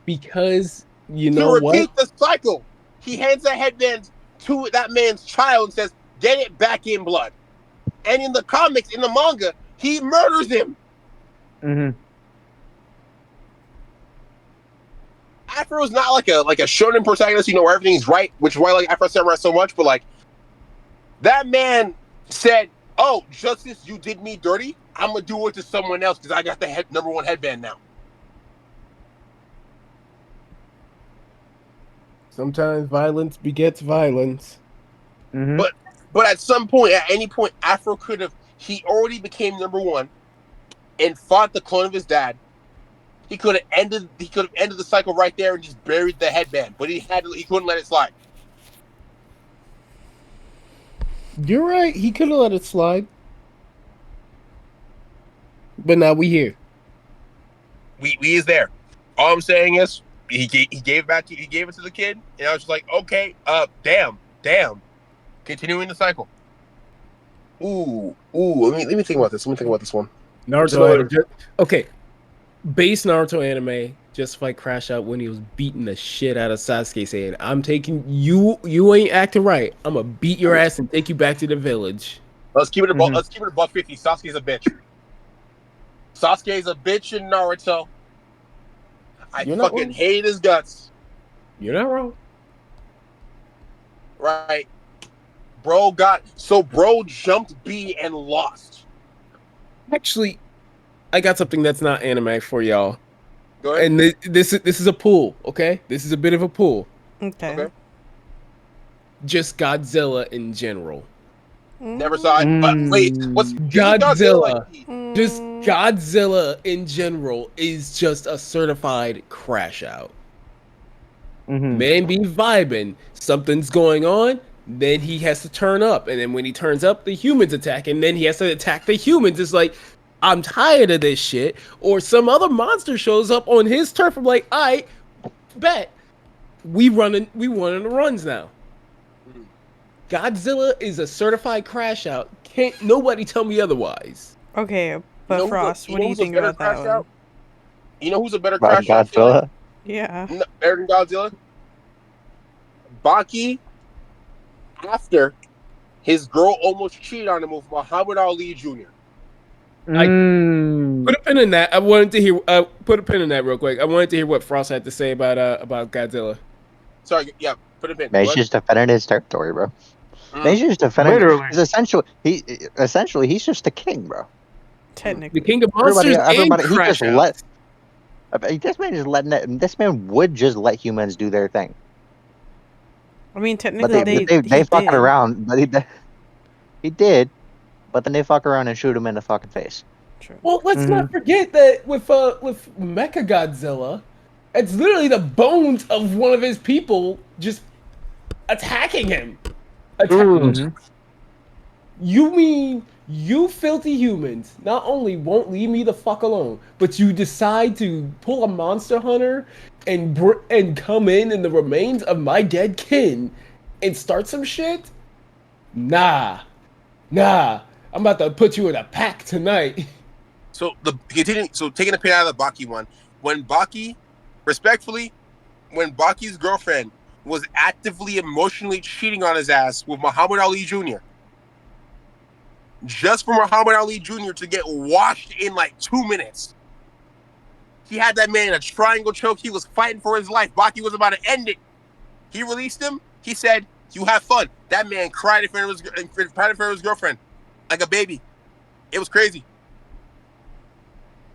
Because you know to repeat the cycle, he hands that headband to that man's child and says, "Get it back in blood." And in the comics, in the manga, he murders him. Mm-hmm. Afro's not like a shonen protagonist, you know, where everything's right, which is why I like Afro Samurai so much. But like, that man said, "Oh, Justice, you did me dirty. I'm gonna do it to someone else because I got the number 1 headband now." Sometimes violence begets violence. Mm-hmm. But at some point, at any point, Afro could have. He already became number 1 and fought the clone of his dad. He could have ended the cycle right there and just buried the headband, but he couldn't let it slide. You're right. He could have let it slide, but now we here. We is there. All I'm saying is he gave it to the kid, and I was just like, okay, damn. Continuing the cycle. Ooh. Let me think about this. Let me think about this one. Naruto. Okay. Base Naruto anime justified Crash Out when he was beating the shit out of Sasuke, saying, "I'm taking you. You ain't acting right. I'm gonna beat your ass and take you back to the village." Let's keep it above. Let's keep it above 50. Sasuke's a bitch. Sasuke's a bitch in Naruto. I fucking hate his guts. You're not wrong. Right. Bro jumped B and lost. Actually, I got something that's not anime for y'all. Go ahead. And this is a pull, okay? This is a bit of a pull. Okay. Just Godzilla in general. Never saw it. But wait, what's Godzilla? Just Godzilla in general is just a certified crash out. Mm-hmm. Man be vibing, something's going on, then he has to turn up, and then when he turns up, the humans attack, and then he has to attack the humans. It's like, I'm tired of this shit. Or some other monster shows up on his turf. I'm like, I bet we running the runs now. Godzilla is a certified crash out. Can't nobody tell me otherwise. Okay, but Frost, what do you think about that one? You know who's a better crash out? Godzilla? Yeah. Better than Godzilla? Baki, after his girl almost cheated on him with Muhammad Ali Jr. Put a pin in that. I wanted to hear. Put a pin in that real quick. I wanted to hear what Frost had to say about Godzilla. Sorry, yeah, put a pin. He's just defending his territory, bro. He's just defending. Literally. Essentially, he's just the king, bro. Technically. The king of monsters. Everybody, and he crash just outs. This man is letting it. This man would just let humans do their thing. I mean, But technically, they fucking around. But he did. But then they fuck around and shoot him in the fucking face. True. Well, let's not forget that with Mechagodzilla, It's literally the bones of one of his people just attacking him. You mean you filthy humans not only won't leave me the fuck alone, but you decide to pull a monster hunter and come in the remains of my dead kin and start some shit? Nah. I'm about to put you in a pack tonight. So taking a pin out of the Baki one, when Baki's girlfriend was actively emotionally cheating on his ass with Muhammad Ali Jr. Just for Muhammad Ali Jr. to get washed in like 2 minutes. He had that man in a triangle choke. He was fighting for his life. Baki was about to end it. He released him. He said, "You have fun." That man cried in front of his girlfriend like a baby. It was crazy.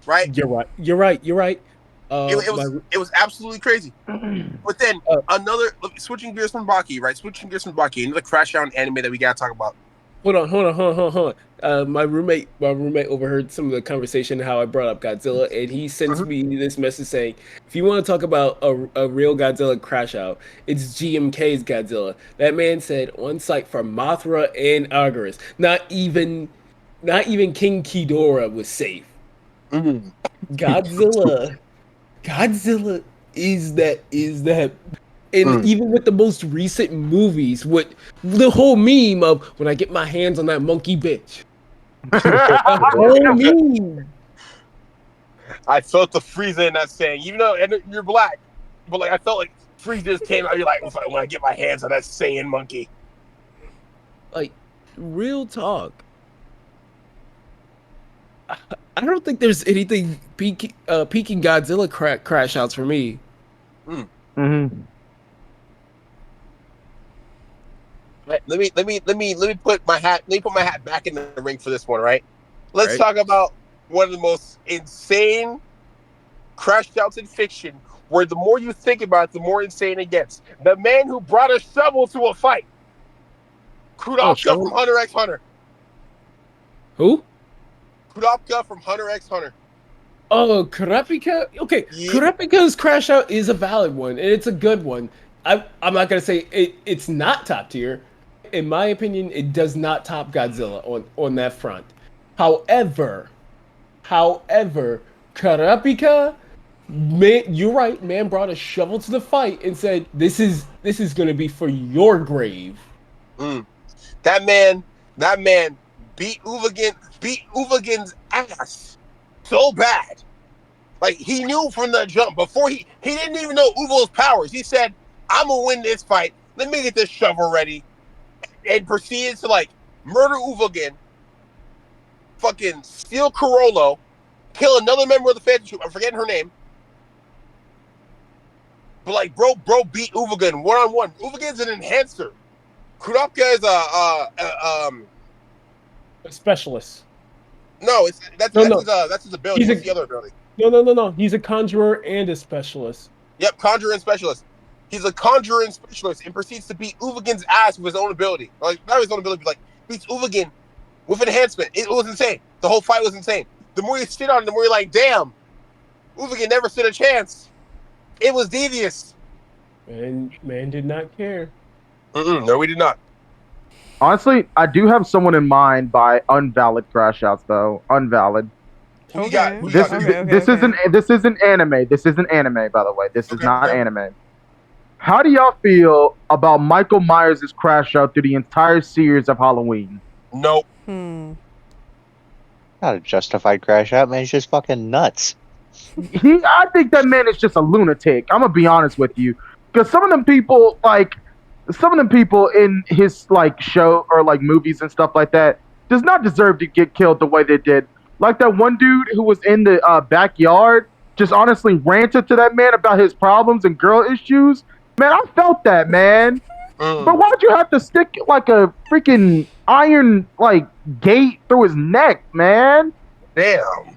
Right? You're right. It was absolutely crazy. But then switching gears from Baki, another crash out anime that we gotta talk about. Hold on. My roommate overheard some of the conversation how I brought up Godzilla, and he sends me this message saying, "If you want to talk about a real Godzilla crash out, it's GMK's Godzilla." That man said on site for Mothra and Argus, not even King Ghidorah was safe. Godzilla is that. And even with the most recent movies, with the whole meme of when I get my hands on that monkey bitch. The whole meme. I felt the Frieza in that saying, even though you're black, but like I felt like Frieza just came out. You're like, when I get my hands on that Saiyan monkey. Like, real talk. I don't think there's anything peaking Godzilla crash outs for me. Let me put my hat back in the ring for this one, right? Let's talk about one of the most insane crash outs in fiction, where the more you think about it, the more insane it gets. The man who brought a shovel to a fight. Kurapika from Hunter x Hunter. Who? Kurapika from Hunter x Hunter. Oh, Kurapika? Okay, yeah. Kurapika's crash out is a valid one, and it's a good one. I'm not going to say it's not top tier. In my opinion, it does not top Godzilla on that front. However, Kurapika, man, you're right, man brought a shovel to the fight and said, this is going to be for your grave. That man beat Uvagin's ass so bad. Like, he knew from the jump, before he didn't even know Uvo's powers. He said, "I'm gonna win this fight. Let me get this shovel ready," and proceeded to like murder Uvagin, fucking steal Corollo, kill another member of the Phantom Troop. I'm forgetting her name, but like, bro beat Uvagin 1-on-1. Uvagin's an enhancer. Kurapika is a specialist. No, that's his ability. What's the other ability? No. He's a conjurer and a specialist. Yep, conjurer and specialist. He's a conjurer and specialist and proceeds to beat Uvagin's ass with his own ability. Like, not his own ability, but like beats Uvagin with enhancement. It was insane. The whole fight was insane. The more you sit on it, the more you're like, damn, Uvagin never stood a chance. It was devious. And man did not care. No, we did not. Honestly, I do have someone in mind by unvalid crash outs, though. Unvalid. Okay. This isn't anime. This isn't anime, by the way. This is not anime. How do y'all feel about Michael Myers' crash out through the entire series of Halloween? Nope. Not a justified crash out, man. He's just fucking nuts. I think that man is just a lunatic. I'm gonna be honest with you, because some of them people in his like show or like movies and stuff like that does not deserve to get killed the way they did. Like that one dude who was in the backyard just honestly ranted to that man about his problems and girl issues. Man, I felt that, man. But why'd you have to stick like a freaking iron like gate through his neck, man? Damn.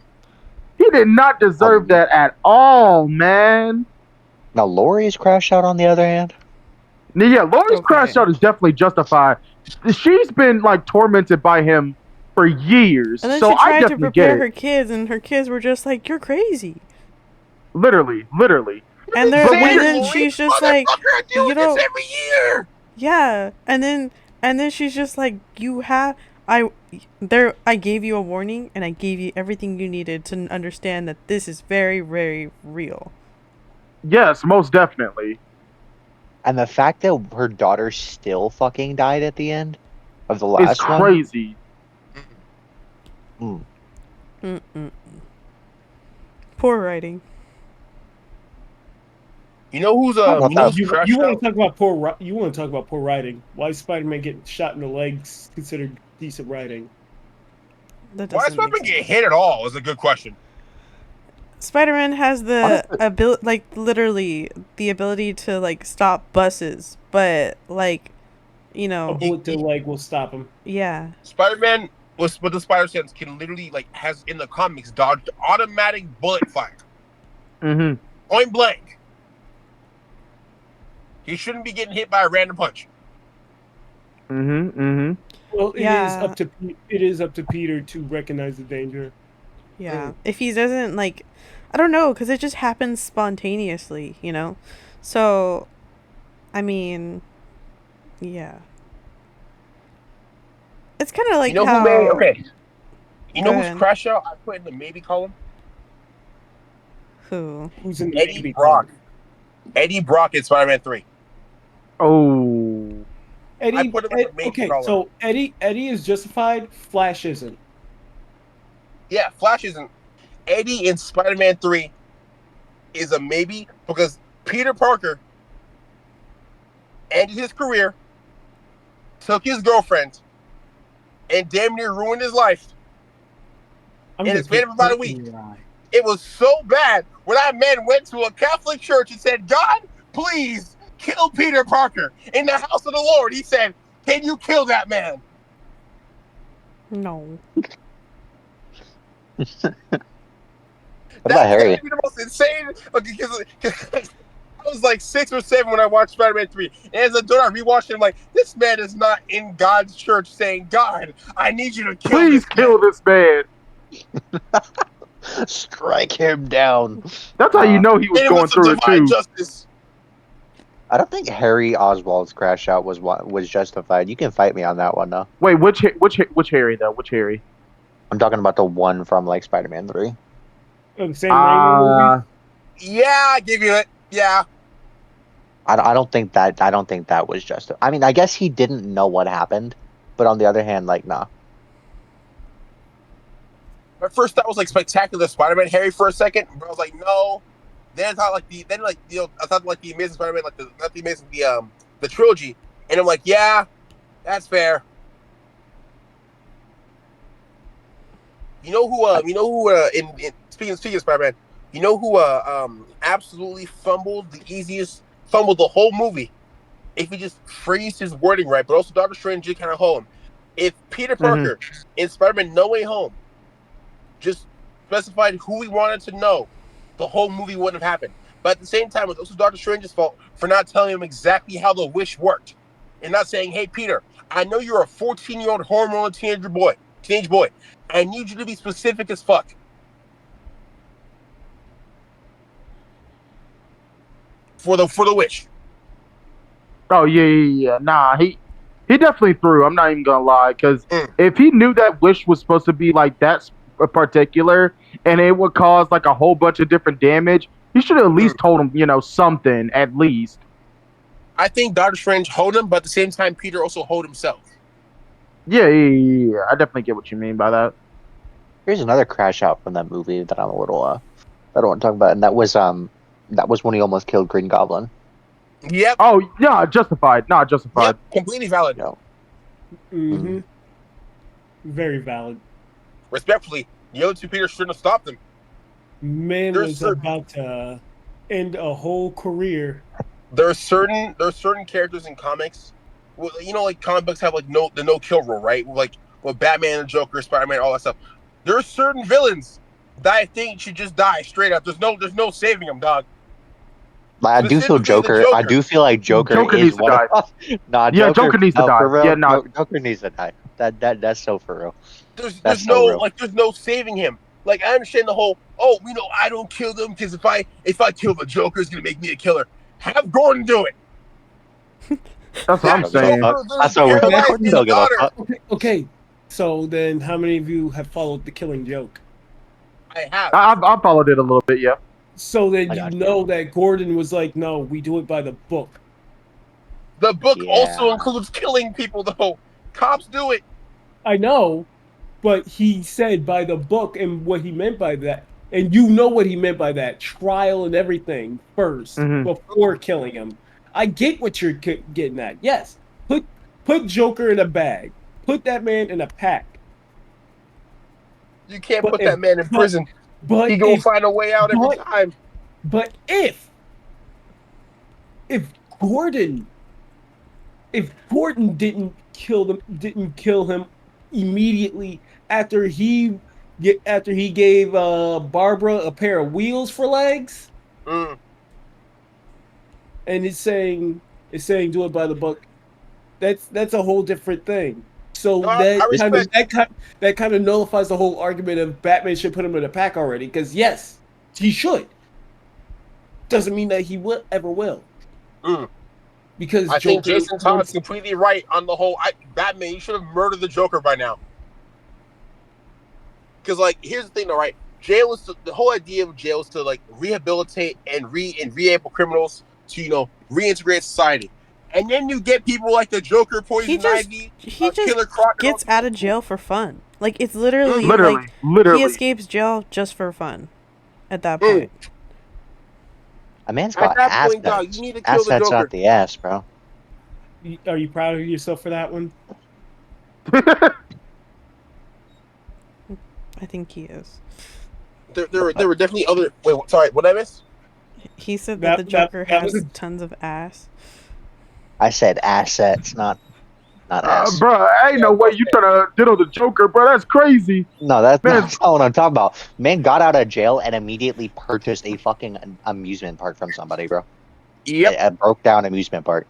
He did not deserve that at all, man. Now Laurie's crash out on the other hand. Yeah, Laurie's crash out is definitely justified. She's been like tormented by him for years. And then so she tried to prepare her kids, and her kids were just like, "You're crazy." Literally. And then she's just like, I deal you with know, this every year. yeah. And then she's just like, I gave you a warning, and I gave you everything you needed to understand that this is very, very real. Yes, most definitely. And the fact that her daughter still fucking died at the end of the It's last one. crazy. Mm. Mm-mm. Poor writing. You know who's You want to talk about poor writing? Why is Spider-Man getting shot in the legs considered decent writing? Why is Spider-Man getting hit at all? Is a good question. Spider-Man has the ability, like literally the ability to like stop buses, but like, you A know, bullet to the leg will stop him. yeah. Spider-Man with the spider sense can literally has in the comics dodged automatic bullet fire. Mm-hmm. Point blank. He shouldn't be getting hit by a random punch. Mm-hmm. Mm-hmm. Well, Yeah. it is up to Peter to recognize the danger. Yeah. If he doesn't like, I don't know, because it just happens spontaneously, you know? So, I mean, yeah. It's kind of like You know how. who may okay. You Go know who's ahead. crash out? I put in the maybe column. Who? Who's in the Eddie maybe Brock. column? Eddie Brock in Spider-Man 3. Oh. I put him in the maybe okay, column. so Eddie is justified. Flash isn't. Yeah, Flash isn't. Eddie in Spider-Man 3 is a maybe because Peter Parker ended his career, took his girlfriend, and damn near ruined his life. I'm in gonna the span of put about a dirt in week. your eye. It was so bad when that man went to a Catholic church and said, God, please kill Peter Parker. In the house of the Lord, he said, can you kill that man? No. What about Harry? That the most insane. I was like 6 or 7 when I watched Spider-Man 3. And as a adult, I rewatched it. I'm like, this man is not in God's church saying, God, I need you to kill Please this kill man. this man. Strike him down. That's how you know he was And it going was some through it divine too. justice. I don't think Harry Oswald's crash out was justified. You can fight me on that one though. Wait, which Harry though? Which Harry? I'm talking about the one from like Spider-Man 3. The Sam Raimi movie. Yeah, I give you it. Yeah. I don't think that was justified. I mean, I guess he didn't know what happened, but on the other hand, like, nah. My first thought was like Spectacular Spider-Man Harry for a second, but I was like, no. Then I thought I thought like the Amazing Spider-Man, like not the Amazing the trilogy, and I'm like, yeah, that's fair. You know who in speaking of Spider-Man, you know who absolutely fumbled the whole movie if he just phrased his wording right, but also Doctor Strange did kind of hold him. If Peter Parker in Spider-Man No Way Home just specified who he wanted to know, the whole movie wouldn't have happened. But at the same time, it was also Doctor Strange's fault for not telling him exactly how the wish worked. And not saying, hey, Peter, I know you're a 14-year-old hormonal teenage boy. I need you to be specific as fuck. For the wish. Oh yeah. Nah, he definitely threw. I'm not even gonna lie, because if he knew that wish was supposed to be like that particular, and it would cause like a whole bunch of different damage, he should have at least told him, something at least. I think Doctor Strange hold him, but at the same time, Peter also hold himself. Yeah. I definitely get what you mean by that. Here's another crash out from that movie that I'm a little I don't want to talk about, and that was when he almost killed Green Goblin. Yep. Oh yeah, justified. Not justified. Yep. Completely valid. No. Mm-hmm. Very valid. Respectfully, the other two Peter shouldn't have stopped him. Man was about to end a whole career. There are certain characters in comics, like comic books have like the no kill rule, right? Like with Batman and Joker, Spider-Man, all that stuff. There are certain villains that I think should just die straight up. There's no saving them, dog. I do feel Joker. I do feel like Joker is needs to die. Nah, yeah, Joker needs to die. For real, yeah, no. Joker needs to die. That's so for real. There's no saving him. Like, I understand the whole, I don't kill them because if I kill the Joker, it's gonna make me a killer. Have Gordon do it. That's what I'm That saying. Joker That's literally what paralyzed Gordon his don't give a daughter. fuck. Okay. So then, how many of you have followed The Killing Joke? I have. I've followed it a little bit, yeah. So then I you got know that Gordon was like, no, we do it by the book. The book also Yeah. includes killing people, though. Cops do it. I know, but he said by the book, and what he meant by that, and you know what he meant by that, trial and everything 1st Mhm. before killing him. I get what you're getting at. Yes, put Joker in a bag, put that man in a pack. You can't But put that man in prison. But He gonna find a way out every time. But if Gordon didn't kill him immediately after he gave Barbara a pair of wheels for legs, Mm. and it's saying do it by the book. That's a whole different thing. So No, I respect. that kind of nullifies the whole argument of Batman should put him in a pack already. Because yes, he should. Doesn't mean that he will ever will. Mm. Because I think Joker Jason Todd's completely right on the whole Batman. You should have murdered the Joker by now. Because, like, here's the thing, though, right? Jail is the whole idea of jail is to like rehabilitate and re-enable criminals to reintegrate society, and then you get people like the Joker, Poison Ivy, he just Killer Croc, and all gets out of jail for fun. Like, it's literally Literally, like he literally. escapes jail just for fun at that Mm. point. A man's At got that assets. point, dog, you need to kill the Assets Joker. out the ass, bro. Are you proud of yourself for that one? I think he is. There were definitely other. Wait, sorry, what did I miss? He said that the Joker that has was tons of ass. I said assets, not ass. Bro, ain't no way you trying to diddle the Joker, bro. That's crazy. No, that's Man. not what I'm talking about. Man got out of jail and immediately purchased a fucking amusement park from somebody, bro. Yep. A broke down amusement park.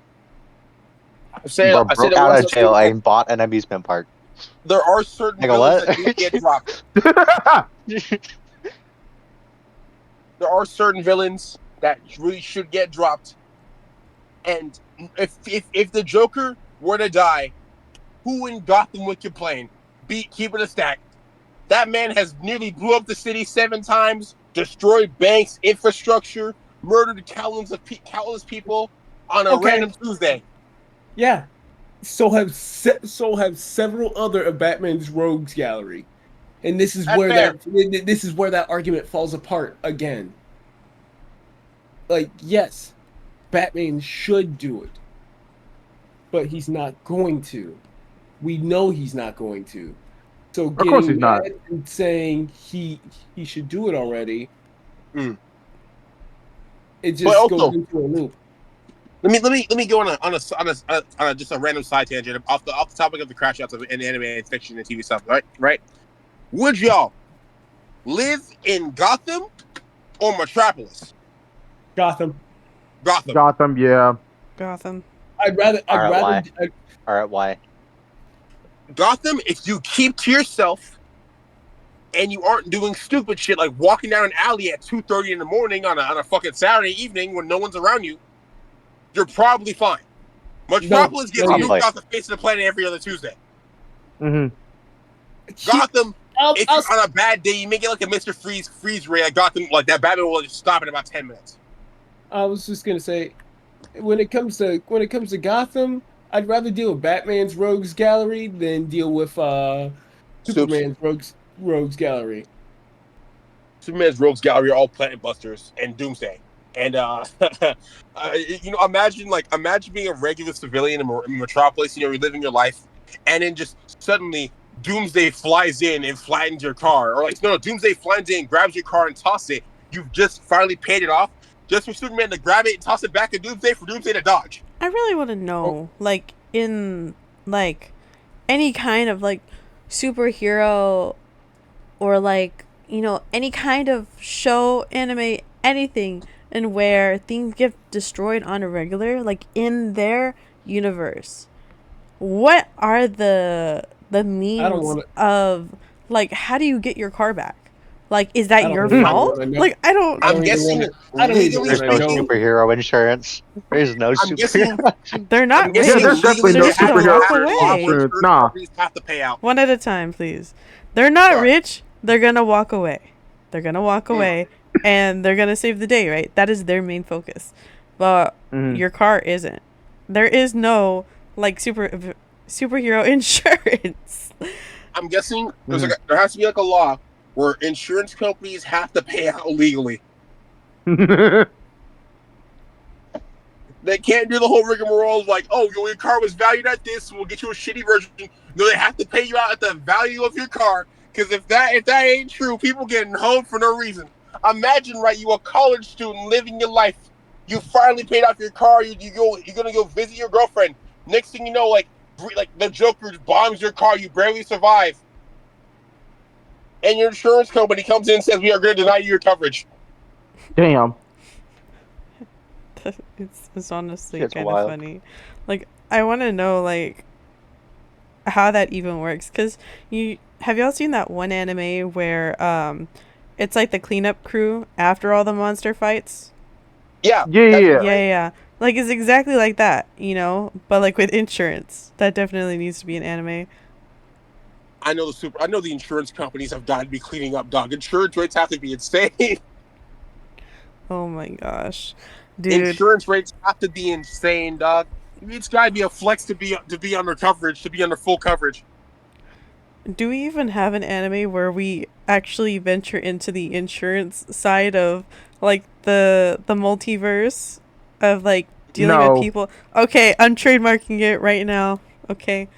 I said Broke it out once. of jail and bought an amusement park. There are certain Nigga, villains what? that do get dropped. There are certain villains that really should get dropped. And if the Joker were to die, who in Gotham would complain? Keep it a stack. That man has nearly blew up the city 7 times, destroyed banks, infrastructure, murdered countless people on a random Tuesday. Yeah. So have several other of Batman's rogues gallery, and this is That's where fair. that argument falls apart again. Like, yes, Batman should do it, but he's not going to. We know he's not going to. So Of course getting he's not. mad and saying he should do it already, Mm. it just also, goes into a loop. Let me go on a just a random side tangent off the topic of the crash outs of anime and fiction and TV stuff. Right? Would y'all live in Gotham or Metropolis? Gotham. Gotham, yeah. Gotham. I'd rather. All right, why? Gotham, if you keep to yourself and you aren't doing stupid shit like walking down an alley at 2:30 in the morning on a fucking Saturday evening when no one's around you, you're probably fine. Metropolis gets nuked off the face of the planet every other Tuesday. Mm-hmm. Gotham, if you're on a bad day, you may get like a Mr. Freeze ray at Gotham, like that Batman will just stop in about 10 minutes. I was just gonna say, when it comes to Gotham, I'd rather deal with Batman's rogues gallery than deal with Superman's rogues gallery. Superman's rogues gallery are all Planet Busters and Doomsday. And imagine being a regular civilian in Metropolis. You're living your life, and then just suddenly Doomsday flies in and flattens your car, or Doomsday flies in, grabs your car, and tosses it. You've just finally paid it off, just for Superman to grab it and toss it back at Doomsday for Doomsday to dodge. I really want to know, like, in like any kind of like superhero or like any kind of show, anime, anything. And where things get destroyed on a regular, like in their universe, what are the means of like how do you get your car back? Like, is that I don't your even fault? wanna know. Like, I don't. I'm guessing, legally There's no speaking, superhero insurance. There's no I'm guessing, superhero. They're not I'm rich. guessing Yeah, there's definitely They're no legally just gonna superhero walk after the law, away. insurance. insurance Nah. companies have to pay out. One at a time, please. They're not Sorry. rich. They're gonna walk away. They're gonna walk away, and they're gonna save the day, right? That is their main focus. But your car isn't. There is no like superhero insurance. I'm guessing there has to be like a law where insurance companies have to pay out legally. They can't do the whole rigmarole of like, oh, your car was valued at this, we'll get you a shitty version. No, they have to pay you out at the value of your car. Because if that ain't true, people getting home for no reason. Imagine, right? You a college student living your life. You finally paid off your car. You're gonna go visit your girlfriend. Next thing you know, like the Joker bombs your car. You barely survive, and your insurance company comes in and says we are going to deny you your coverage. Damn. It's honestly It's kind of wild. funny. Like, I want to know like how that even works, because y'all seen that one anime where it's like the cleanup crew after all the monster fights? Yeah, Yeah. Like, it's exactly like that, but like with insurance. That definitely needs to be an anime. I know the insurance companies have got to be cleaning up, dog. Insurance rates have to be insane. Oh my gosh, dude. Insurance rates have to be insane, dog. It's got to be a flex to be under coverage, to be under full coverage. Do we even have an anime where we actually venture into the insurance side of like the multiverse of like dealing with people? Okay, I'm trademarking it right now. Okay.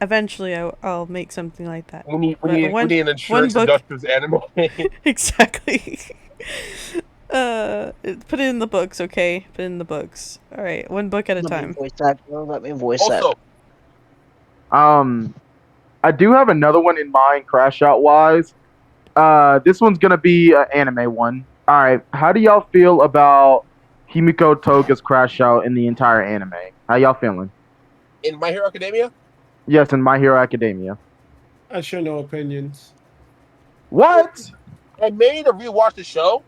Eventually I'll make something like that. We need an insurance book. industrials anime. Exactly. Put it in the books, okay? Put it in the books. All right, one book at a time. Let me voice Also, I do have another one in mind, crash out wise. This one's gonna be an anime one. All right, how do y'all feel about Himiko Toga's crash out in the entire anime? How y'all feeling? in My Hero Academia, Yes, in My Hero Academia. I share no opinions. What? I made to rewatch the show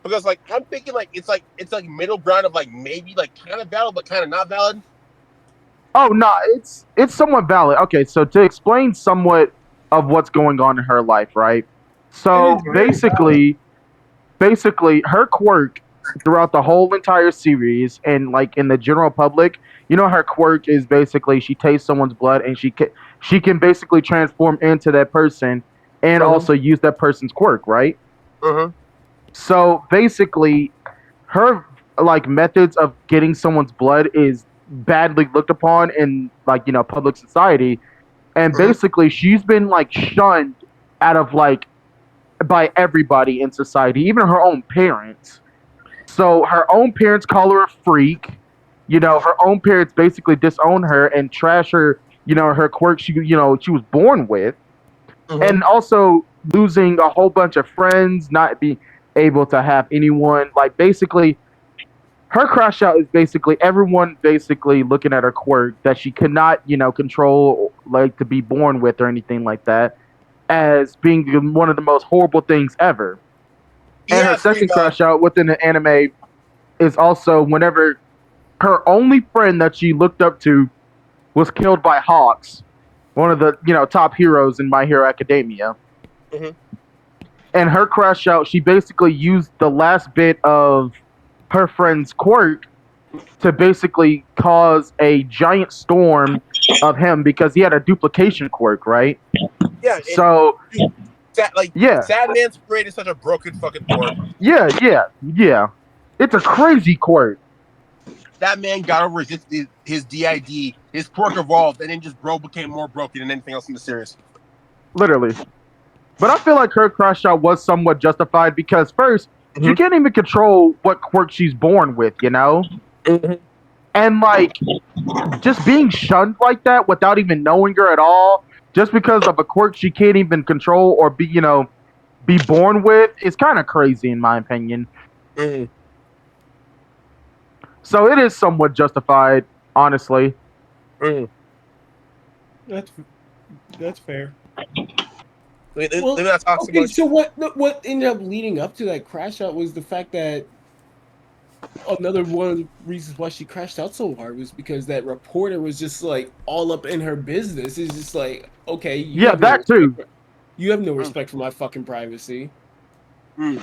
because like I'm thinking like it's like middle ground of like maybe like kind of valid but kind of not valid. Oh no, it's somewhat valid. Okay, so to explain somewhat of what's going on in her life, right? So basically her quirk throughout the whole entire series and like in the general public, her quirk is basically she tastes someone's blood and she can basically transform into that person and also use that person's quirk, right? So basically her like methods of getting someone's blood is badly looked upon in like public society, and basically she's been like shunned out of like by everybody in society, even her own parents. So her own parents call her a freak. Her own parents basically disown her and trash her. Her quirk she was born with, and also losing a whole bunch of friends, not being able to have anyone. Like basically, her crash out is basically everyone basically looking at her quirk that she could not control, like to be born with or anything like that, as being one of the most horrible things ever. And her second crash out within the anime is also whenever her only friend that she looked up to was killed by Hawks, one of the top heroes in My Hero Academia. And her crash out, she basically used the last bit of her friend's quirk to basically cause a giant storm of him because he had a duplication quirk, right? Yeah. So Sad Man's Parade is such a broken fucking quirk. Yeah. It's a crazy quirk. That man got over his DID, his quirk evolved, and then just became more broken than anything else in the series. Literally. But I feel like her crash out was somewhat justified because first, she can't even control what quirk she's born with, And like just being shunned like that without even knowing her at all, just because of a quirk she can't even control or be born with, is kind of crazy in my opinion. So it is somewhat justified, honestly. That's fair. Let me not talk so okay, much. so what ended up leading up to that crash out was the fact that another one of the reasons why she crashed out so hard was because that reporter was just like all up in her business. It's just like, okay, Yeah, that too. You have no respect for my fucking privacy. Mm.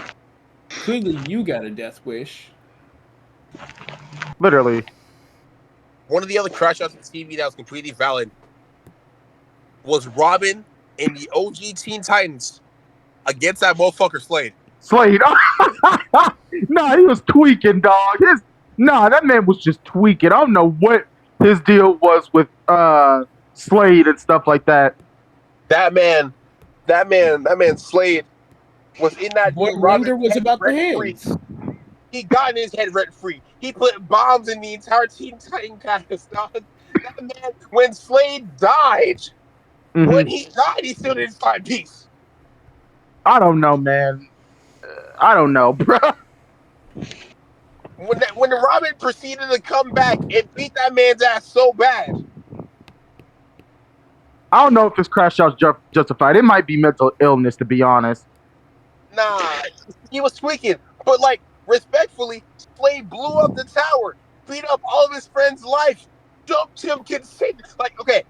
Clearly, you got a death wish. Literally. One of the other crash outs on TV that was completely valid was Robin in the OG Teen Titans against that motherfucker Slade. Slade. Nah, he was tweaking, dog. That man was just tweaking. I don't know what his deal was with Slade and stuff like that. That man Slade was in that What dude Robin's wonder was head about the rent free. hands? He got in his head rent free. He put bombs in the entire Teen Titan cast, dog. That man, when Slade died, when he died, he still didn't find peace. I don't know, man. I don't know, bro. When the Robin proceeded to come back and beat that man's ass so bad. I don't know if this crash out's justified. It might be mental illness, to be honest. Nah, he was tweaking. But like, respectfully, Slade blew up the tower, beat up all of his friends' life, dumped him, like, okay,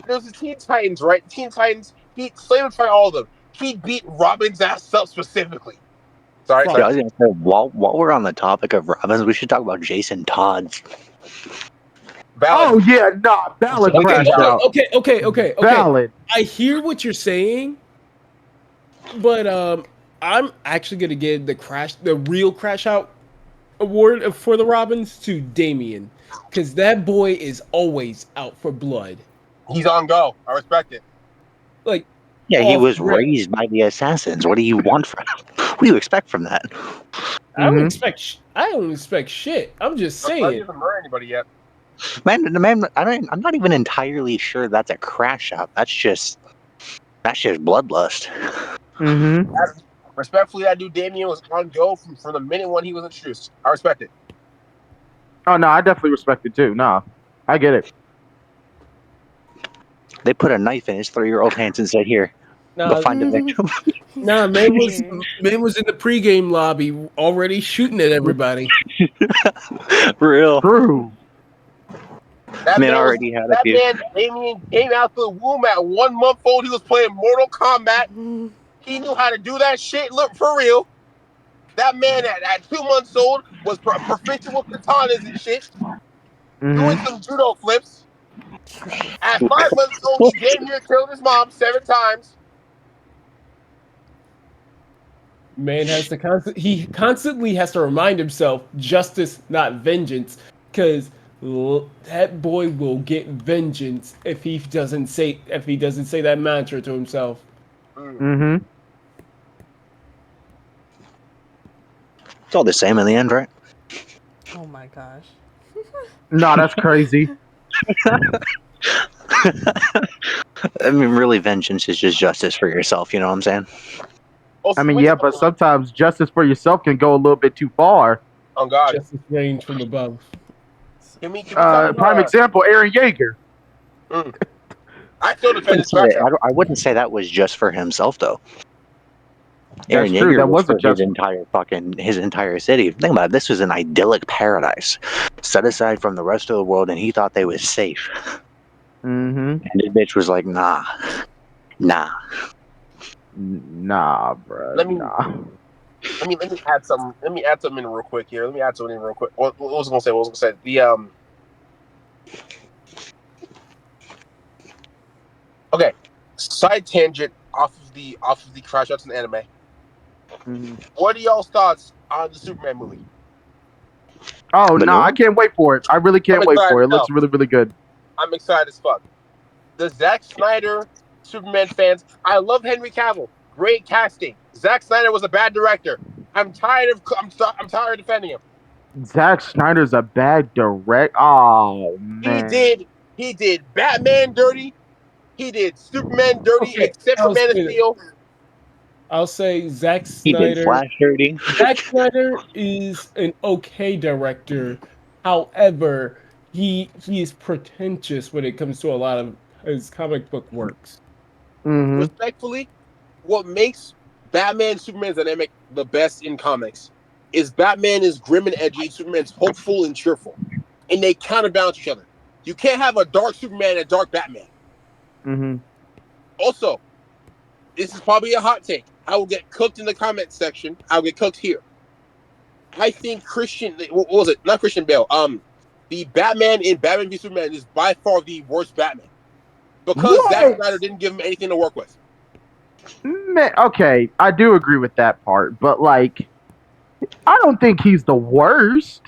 there's the Teen Titans, right? Teen Titans, Slade would fight all of them. He beat Robin's ass up specifically. Sorry. Yeah, I was gonna say, while we're on the topic of Robins, we should talk about Jason Todd's. Valid. Oh yeah, nah, valid crash out. Okay. Valid. I hear what you're saying, but I'm actually gonna give the real crash out award for the Robins to Damien, because that boy is always out for blood. He's on go. I respect it. Like, Yeah, he was raised by the assassins. What do you want from him? What do you expect from that? I don't expect shit. I'm just saying. I haven't murdered anybody yet. Man, I'm not even entirely sure that's a crash out. That's just bloodlust. Respectfully, that dude Damien was on go from the minute when he was introduced. I respect it. Oh no, I definitely respect it too. Nah, I get it. They put a knife in his 3-year-old hands and said, "Here, go find a victim." Nah, man was in the pregame lobby already shooting at everybody. Real. True. That man already had a few. Damien came out the womb at 1 month old. He was playing Mortal Kombat. He knew how to do that shit. Look, for real. That man at 2 months old was proficient with katanas and shit. Doing some judo flips. At 5 months old, he damn near killed his mom 7 times. Man has to constantly has to remind himself justice, not vengeance, because that boy will get vengeance if he doesn't say that mantra to himself. It's all the same in the end, right? Oh my gosh. No, that's crazy. I mean, really, vengeance is just justice for yourself. You know what I'm saying? I mean, yeah, but sometimes justice for yourself can go a little bit too far. Oh God! Justice reigns from above. Can we prime example, Aaron Yeager. I still defend his I wouldn't say that was just for himself, though. Aaron That's true. Yeager That was for wasn't his entire city. Think about it. This was an idyllic paradise, set aside from the rest of the world, and he thought they was safe. And this bitch was like, nah, bro. Let me add something. Let me add something in real quick here. What was I gonna say? Okay. Side tangent off of the crash outs in anime. What are y'all's thoughts on the Superman movie? Oh no, I can't wait for it. I really can't wait for it. It looks really, really good. I'm excited as fuck. The Zack Snyder Superman fans, I love Henry Cavill. Great casting. Zack Snyder was a bad director. I'm tired of defending him. Zack Snyder's a bad director. Oh man. He did Batman dirty. He did Superman dirty, except for Man of Steel. I'll say Zack Snyder. He did Flash dirty. Zack Snyder is an okay director. However, he is pretentious when it comes to a lot of his comic book works. Respectfully, what makes Batman and Superman's dynamic the best in comics is Batman is grim and edgy, Superman's hopeful and cheerful, and they counterbalance each other. You can't have a dark Superman and a dark Batman. Also, this is probably a hot take. I will get cooked in the comments section. I'll get cooked here. I think what was it? Not Christian Bale. The Batman in Batman v Superman is by far the worst Batman because Zack Snyder didn't give him anything to work with. Okay, I do agree with that part, but like, I don't think he's the worst.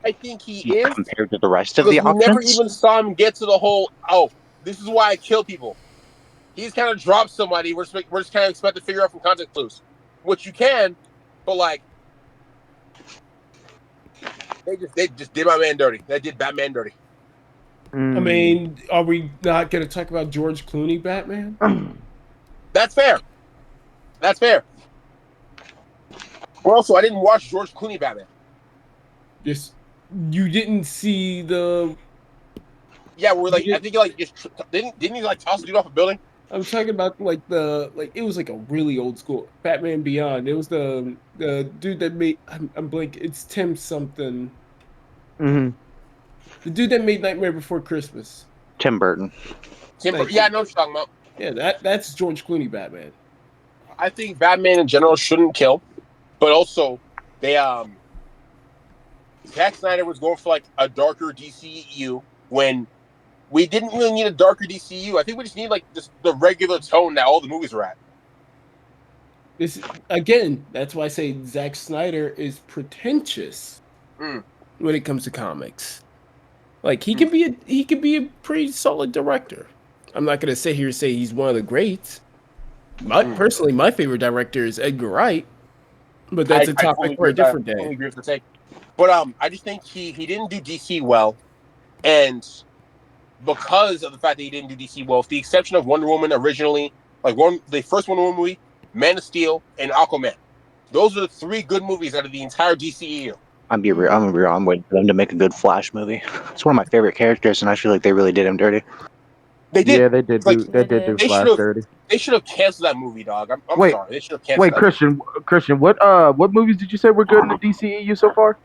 I think he is compared to the rest of the we never options. even saw him get to the whole. Oh, this is why I kill people. He's kind of dropped somebody. We're just kind of expect to figure out from context clues, which you can, but like they just did my man dirty. They did Batman dirty. I mean, are we not going to talk about George Clooney Batman? That's fair. That's fair. Well, also, I didn't watch George Clooney Batman. Just you didn't see the. Yeah, we're like I think like just didn't he like toss a dude off a building? I'm talking about like it was like a really old school Batman Beyond. It was the dude that made I'm blank. It's Tim something. The dude that made Nightmare Before Christmas. Tim Burton. Yeah, I know what you're talking about. Yeah, that's George Clooney Batman. I think Batman in general shouldn't kill, but also they Zack Snyder was going for like a darker DCEU when we didn't really need a darker DCU. I think we just need like just the regular tone that all the movies are at. This again, that's why I say Zack Snyder is pretentious when it comes to comics. Like he could be a pretty solid director. I'm not gonna sit here and say he's one of the greats. Personally, my favorite director is Edgar Wright, but that's a topic for a different day. I agree with the take. But I just think he didn't do DC well, and because of the fact that he didn't do DC well, with the exception of Wonder Woman originally, like the first Wonder Woman movie, Man of Steel, and Aquaman. Those are the 3 good movies out of the entire DCEU. I'm waiting for them to make a good Flash movie. It's one of my favorite characters, and I feel like they really did him dirty. They did. Yeah, they did. Like, they did do Flash dirty. They should have canceled that movie, dog. I'm sorry. They should have canceled. Wait, Christian, what movies did you say were good in the DCEU so far?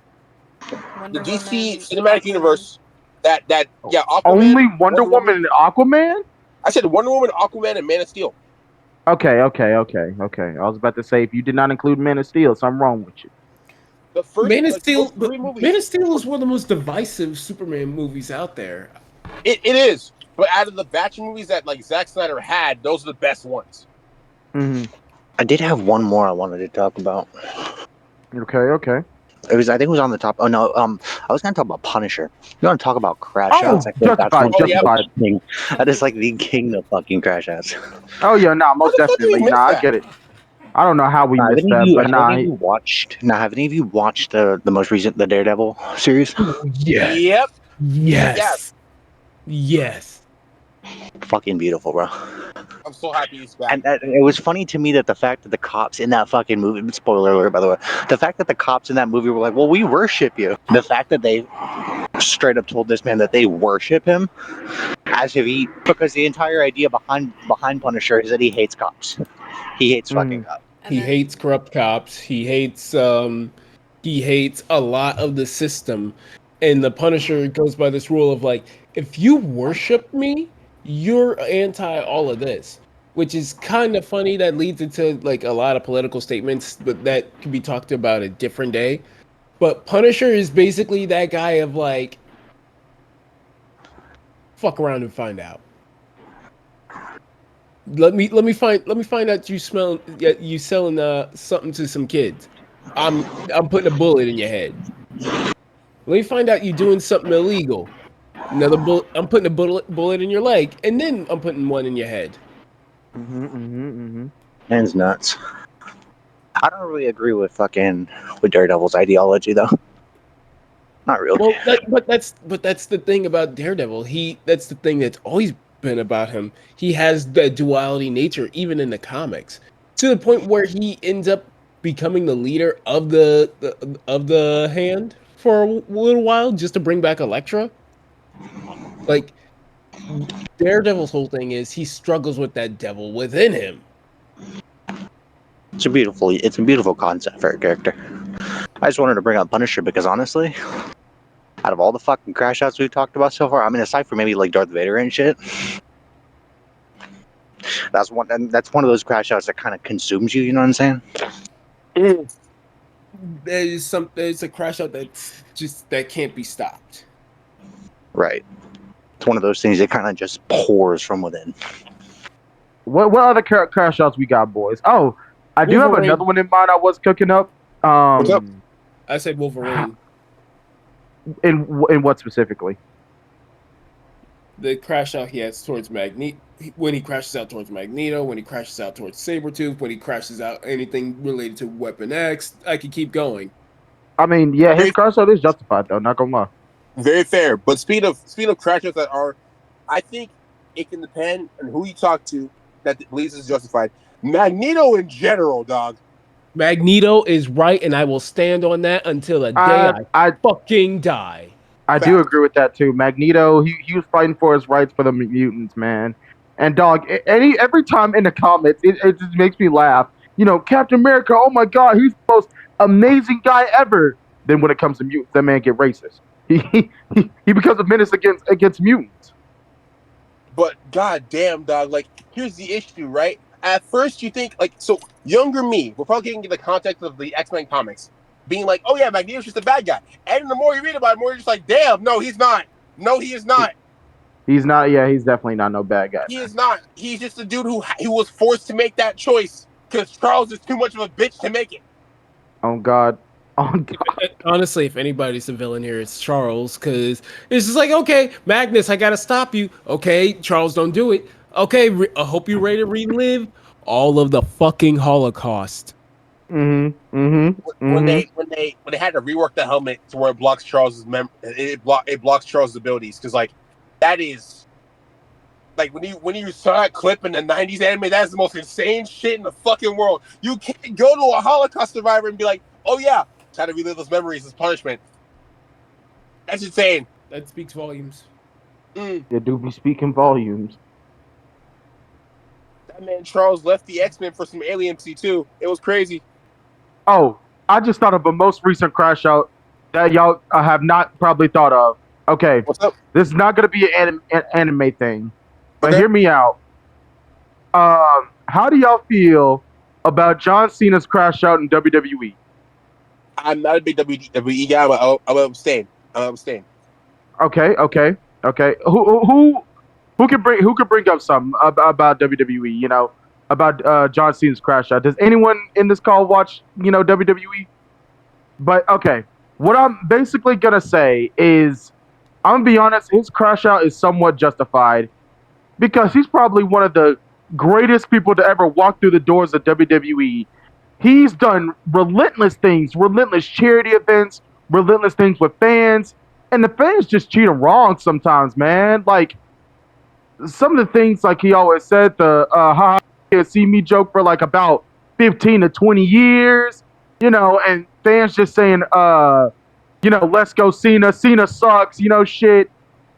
The DC Cinematic Universe. Aquaman, only Wonder Woman and Aquaman. I said Wonder Woman, Aquaman, and Man of Steel. Okay. I was about to say if you did not include Man of Steel, something wrong with you. The first Man of Steel is one of the most divisive Superman movies out there. It is, but out of the batch of movies that like Zack Snyder had, those are the best ones. I did have one more I wanted to talk about. Okay. I think it was on the top. Oh no, I was gonna talk about Punisher. You want to talk about CRASHOUTS? Justified. That is like the king of fucking CRASHOUTS. Oh yeah, most definitely. I get it. I don't know how we missed that, but have any of you watched the most recent the Daredevil series? Yeah. Yep. Yes. Fucking beautiful, bro. I'm so happy he's back. And it was funny to me that the fact that the cops in that fucking movie, spoiler alert by the way, the fact that the cops in that movie were like, well, we worship you. The fact that they straight up told this man that they worship him as if because the entire idea behind Punisher is that he hates cops. He hates fucking cops. He hates corrupt cops. He hates a lot of the system. And the Punisher goes by this rule of like, if you worship me, you're anti all of this, which is kind of funny. That leads into like a lot of political statements, but that could be talked about a different day. But Punisher is basically that guy of like, fuck around and find out. Let me find out you selling something to some kids. I'm putting a bullet in your head. Let me find out you doing something illegal. Another bullet. I'm putting a bullet in your leg, and then I'm putting one in your head. Man's nuts. I don't really agree with Daredevil's ideology, though. Not really. Well, but that's the thing about Daredevil. That's the thing that's always been about him. He has the duality nature, even in the comics, to the point where he ends up becoming the leader of the Hand for a little while, just to bring back Elektra. Like, Daredevil's whole thing is he struggles with that devil within him. It's a beautiful concept for a character. I just wanted to bring up Punisher because honestly, out of all the fucking crash outs we've talked about so far, I mean, aside from maybe like Darth Vader and shit, that's one of those crash outs that kind of consumes you. You know what I'm saying? There's a crash out that can't be stopped. Right. It's one of those things that kind of just pours from within. What other crash outs we got, boys? Oh, I do have another one in mind I was cooking up. What's up? I said Wolverine. In what specifically? The crash out he has towards Magneto, when he crashes out towards Magneto, when he crashes out towards Sabretooth, when he crashes out anything related to Weapon X. I could keep going. I mean, yeah, his crash out is justified though, not gonna lie. Very fair. But speed of crash outs that are, I think it can depend on who you talk to that believes is justified. Magneto in general, dog. Magneto is right, and I will stand on that until the day I fucking die. I do agree with that too. Magneto, he was fighting for his rights for the mutants, man. And dog, every time in the comics, it just makes me laugh. You know, Captain America, oh my god, he's the most amazing guy ever. Then when it comes to mutants, that man get racist. He becomes a menace against mutants. But goddamn, dog, like here's the issue, right? At first you think like so younger me, we're probably getting the context of the X-Men comics, being like, oh yeah, Magneto's just a bad guy. And the more you read about it, the more you're just like, damn, no, he's not. No, he is not. He's not. Yeah, he's definitely not no bad guy. He is not. He's just a dude who was forced to make that choice because Charles is too much of a bitch to make it. Oh God. Oh God. Honestly, if anybody's the villain here, it's Charles, because it's just like, okay, Magnus, I gotta stop you. Okay, Charles, don't do it. Okay, I hope you're ready to relive all of the fucking Holocaust. When they had to rework the helmet to where it blocks Charles's it blocks Charles's abilities, because like that is like when you saw that clip in the 90s anime, that's the most insane shit in the fucking world. You can't go to a Holocaust survivor and be like, oh yeah, try to relive those memories as punishment. That's insane. That speaks volumes. It do be speaking volumes. That man Charles left the X-Men for some Alien C2. It was crazy. Oh, I just thought of a most recent crash out that y'all have not probably thought of. Okay, what's up? This is not going to be an anime thing, but hear me out. How do y'all feel about John Cena's crash out in WWE? I'm not a big WWE guy, but I'll abstain. Okay. Who can bring up something about WWE? You know, about John Cena's crash out. Does anyone in this call watch WWE? But okay, what I'm basically gonna say is, I'm gonna be honest. His crash out is somewhat justified because he's probably one of the greatest people to ever walk through the doors of WWE. He's done relentless things, relentless charity events, relentless things with fans, and the fans just treat him wrong sometimes, man. Like some of the things, like he always said, the "ha ha see me" joke for like about 15 to 20 years, and fans just saying, let's go Cena. Cena sucks, shit.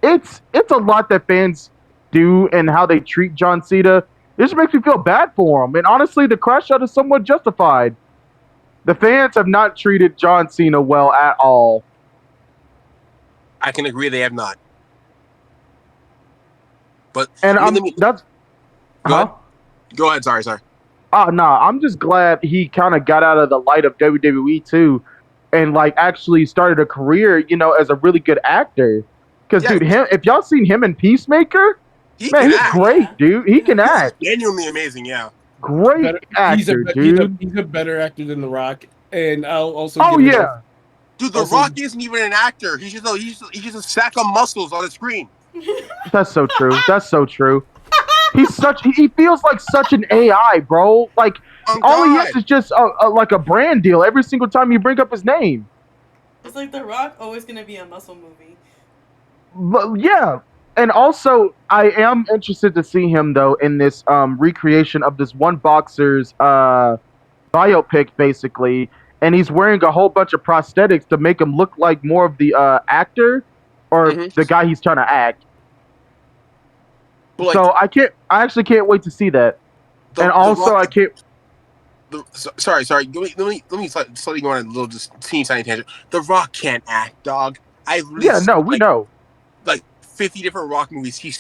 It's a lot that fans do and how they treat John Cena. It just makes me feel bad for him. And honestly, the crash out is somewhat justified. The fans have not treated John Cena well at all. I can agree they have not. But and that's go ahead. Sorry. Oh no, I'm just glad he kind of got out of the light of WWE too, and like actually started a career, as a really good actor. Because dude, if y'all seen him in Peacemaker, he's great, dude. He can act. Genuinely amazing, yeah. Great actor, dude. He's a better actor than The Rock, and I'll also. Oh yeah, dude. The Rock isn't even an actor. He's just a sack of muscles on the screen. That's so true. He feels like such an AI, bro. Like all he is just like a brand deal every single time you bring up his name. It's like The Rock always gonna be a muscle movie. But, yeah. And also, I am interested to see him though in this recreation of this one boxer's biopic, basically, and he's wearing a whole bunch of prosthetics to make him look like more of the actor or the guy he's trying to act. But like, So I actually can't wait to see that. And also, I can't. Sorry. Let me slightly go on a little just teeny tiny tangent. The Rock can't act, dog. I literally Yeah, no, we know. like 50 different Rock movies. He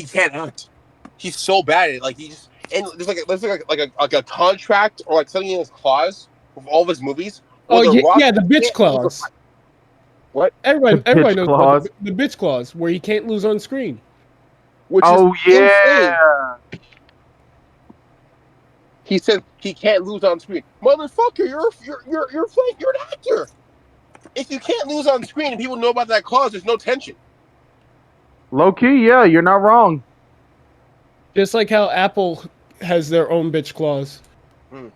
can't act. He's so bad at it. Like he just and there's a contract or like something in his clause with all of his movies. Oh, Where the Rock yeah, the bitch can't lose a clause. fight. What? The Everybody bitch knows clause. about the bitch clause, where he can't lose on screen. Which is Oh insane. yeah. He said he can't lose on screen. Motherfucker, you're an actor. If you can't lose on screen and people know about that clause, there's no tension. Low key, yeah, you're not wrong. Just like how Apple has their own bitch clause. Hmm.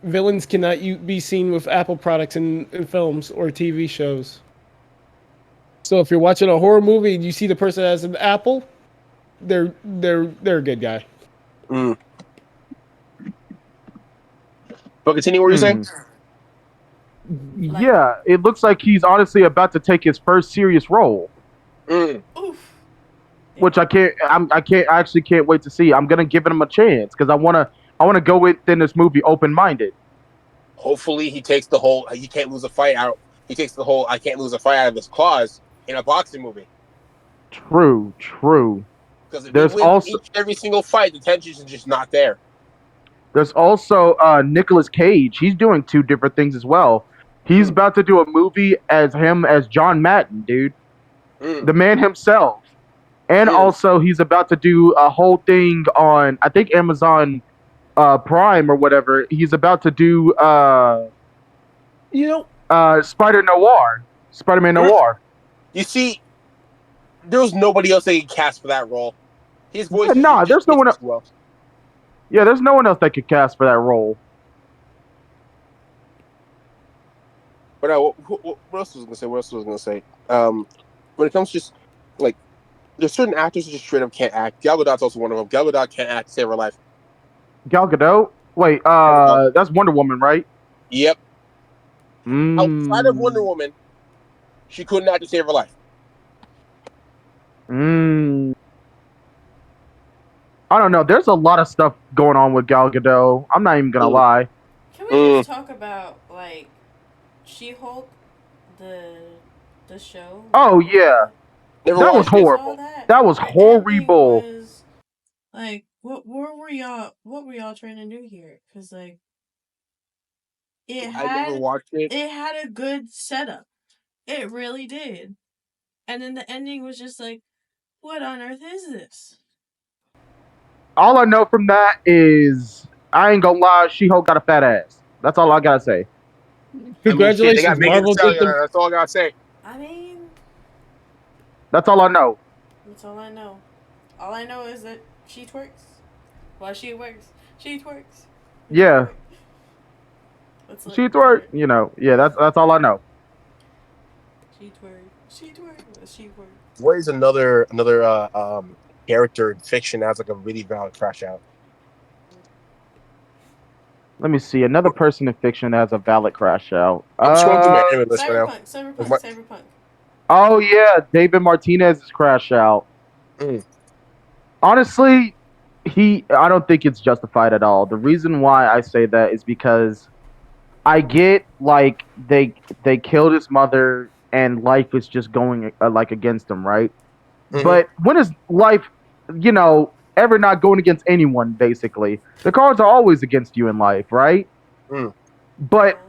Villains cannot be seen with Apple products in films or TV shows. So if you're watching a horror movie and you see the person has an apple, they're a good guy. Mm. But continue what you're saying. Yeah, it looks like he's honestly about to take his first serious role, Mm. Oof. which I actually can't wait to see. I'm gonna give him a chance because I wanna go within this movie open minded. Hopefully, he takes the whole he can't lose a fight out. He takes the whole I can't lose a fight out of his clause in a boxing movie. True. Because if he There's wins also each and every single fight, the tension is just not there. there's also Nicolas Cage. He's doing two different things as well. He's about to do a movie as him as John Madden, dude, the man himself. And also, he's about to do a whole thing on, I think, Amazon Prime or whatever. He's about to do Spider-Man Noir. You see, there was nobody else they could cast for that role. His voice Nah, there's no one else. well. Yeah, there's no one else that could cast for that role. But what else was I gonna say? When it comes to just like, there's certain actors who just straight up can't act. Gal Gadot's also one of them. Gal Gadot can't act to save her life. Gal Gadot? Wait, that's Wonder Woman, right? Yep. Outside of Wonder Woman, she couldn't act to save her life. I don't know. There's a lot of stuff going on with Gal Gadot. I'm not even gonna lie. Can we just talk about like She-Hulk, the show? Oh yeah, that was horrible. That was horrible. Like, what were y'all trying to do here? Because like, I never watched it. It had a good setup. It really did. And then the ending was just like, what on earth is this? All I know from that is I ain't gonna lie, She-Hulk got a fat ass. That's all I gotta say. Congratulations, I mean, Marvel did the... That's all I gotta say. I mean, that's all I know. That's all I know. All I know is that she twerks. While she works, she twerks. Yeah. She twerk. You know. Yeah. That's all I know. She twerk. What is another character in fiction that has like a really valid crash out? Let me see. Another person in fiction that has a valid crash out. I'm scrolling through my anime list right now. Cyberpunk. Oh yeah, David Martinez's crash out. Honestly, I don't think it's justified at all. The reason why I say that is because I get like they killed his mother and life is just going like against him, right? But when is life, ever not going against anyone? Basically, the cards are always against you in life, right? But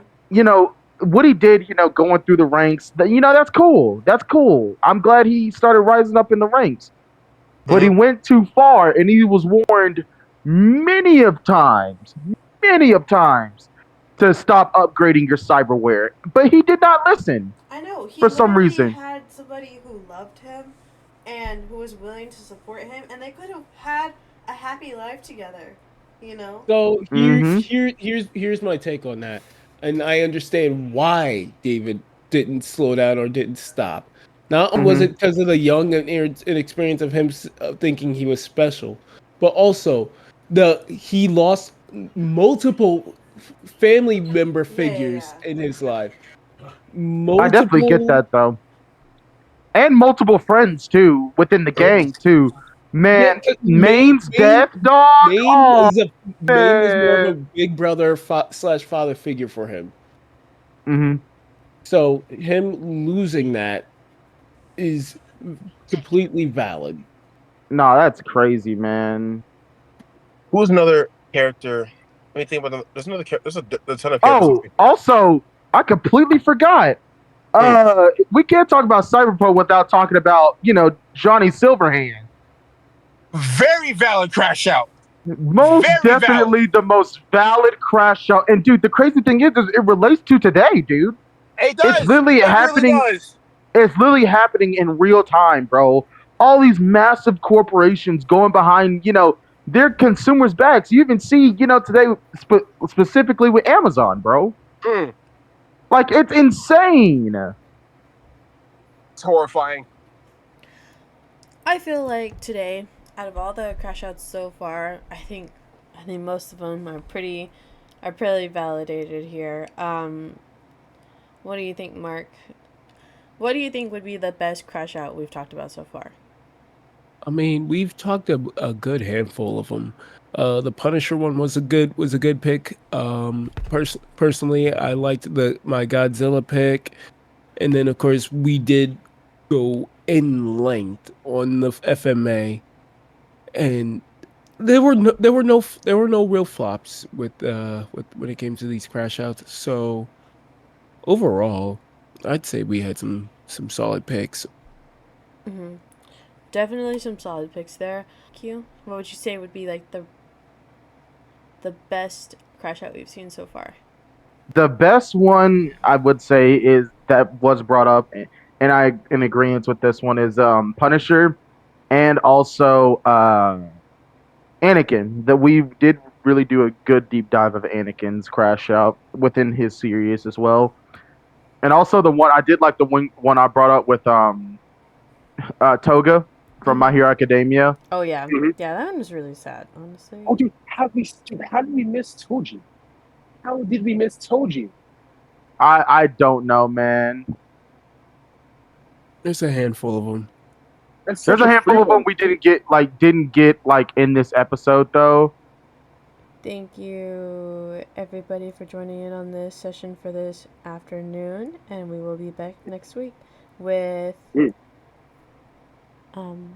what he did, going through the ranks, that's cool. That's cool. I'm glad he started rising up in the ranks. But he went too far, and he was warned many of times to stop upgrading your cyberware. But he did not listen. I know. He for some reason had somebody who loved him and who was willing to support him, and they could have had a happy life together. So here's my take on that, and I understand why David didn't slow down or didn't stop. Not was it because of the young and inexperience of him thinking he was special, but also he lost multiple family member figures in his life. I definitely get that though. and multiple friends too within the gang too. Man, 'cause Main's death, dog. Maine Oh Maine was more of a man. big brother slash father figure for him. Hmm. So him losing that is completely valid. No, that's crazy, man. Who's another character? Let me think about them. There's another character. There's a ton of characters. Oh, also, I completely forgot. Hmm. We can't talk about Cyberpunk without talking about, Johnny Silverhand. Very valid crash out. Most Very valid. definitely the most valid crash out. And dude, the crazy thing is it relates to today, dude. It It's does. literally It really happening. does. It's literally happening in real time, bro. All these massive corporations going behind, their consumers' backs. You even see, today specifically with Amazon, bro. Hmm. Like it's insane. It's horrifying. I feel like today, out of all the crash outs so far, I think most of them are pretty validated here. What do you think, Mark? What do you think would be the best crash out we've talked about so far? I mean, we've talked a good handful of them. The Punisher one was a good pick. Personally, I liked my Godzilla pick, and then of course we did go in length on the FMA, and there were no real flops with when it came to these crash outs. So overall, I'd say we had some solid picks. Mm-hmm. Definitely some solid picks there. Q, what would you say would be like the best crash out we've seen so far? The best one I would say is that was brought up, and I in agreement with this one is Punisher, and also Anakin. That we did really do a good deep dive of Anakin's crash out within his series as well, and also the one I did like the one I brought up with Toga from My Mm-hmm. Hero Academia. Oh yeah, Hmm. yeah, that one was really sad, honestly. Oh, dude, how did we miss Toji? How did we miss Toji? I don't know, man. There's a handful of them. That's There's such a a free handful of them one. we didn't get in this episode though. Thank you, everybody, for joining in on this session for this afternoon, and we will be back next week with Mm. um,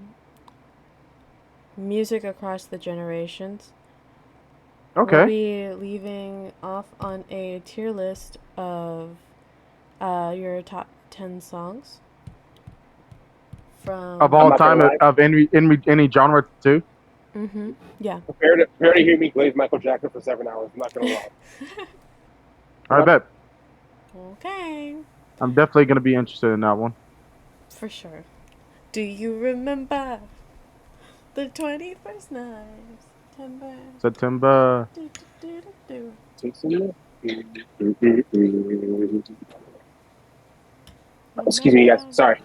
music across the generations. We'll Okay. be leaving off on a tier list of your top 10 songs Of from. all I'm not gonna time lie. of any genre too. Mm-hmm. Yeah. Prepare to hear me glaze Michael Jackson for 7 hours. I'm not gonna lie. I Yep. bet. Okay. I'm definitely gonna be interested in that one. For sure. Do you remember the 21st night of September? September. Do, do, do, do, Excuse me, guys. Remember. Sorry.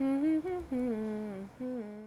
Mm-hmm.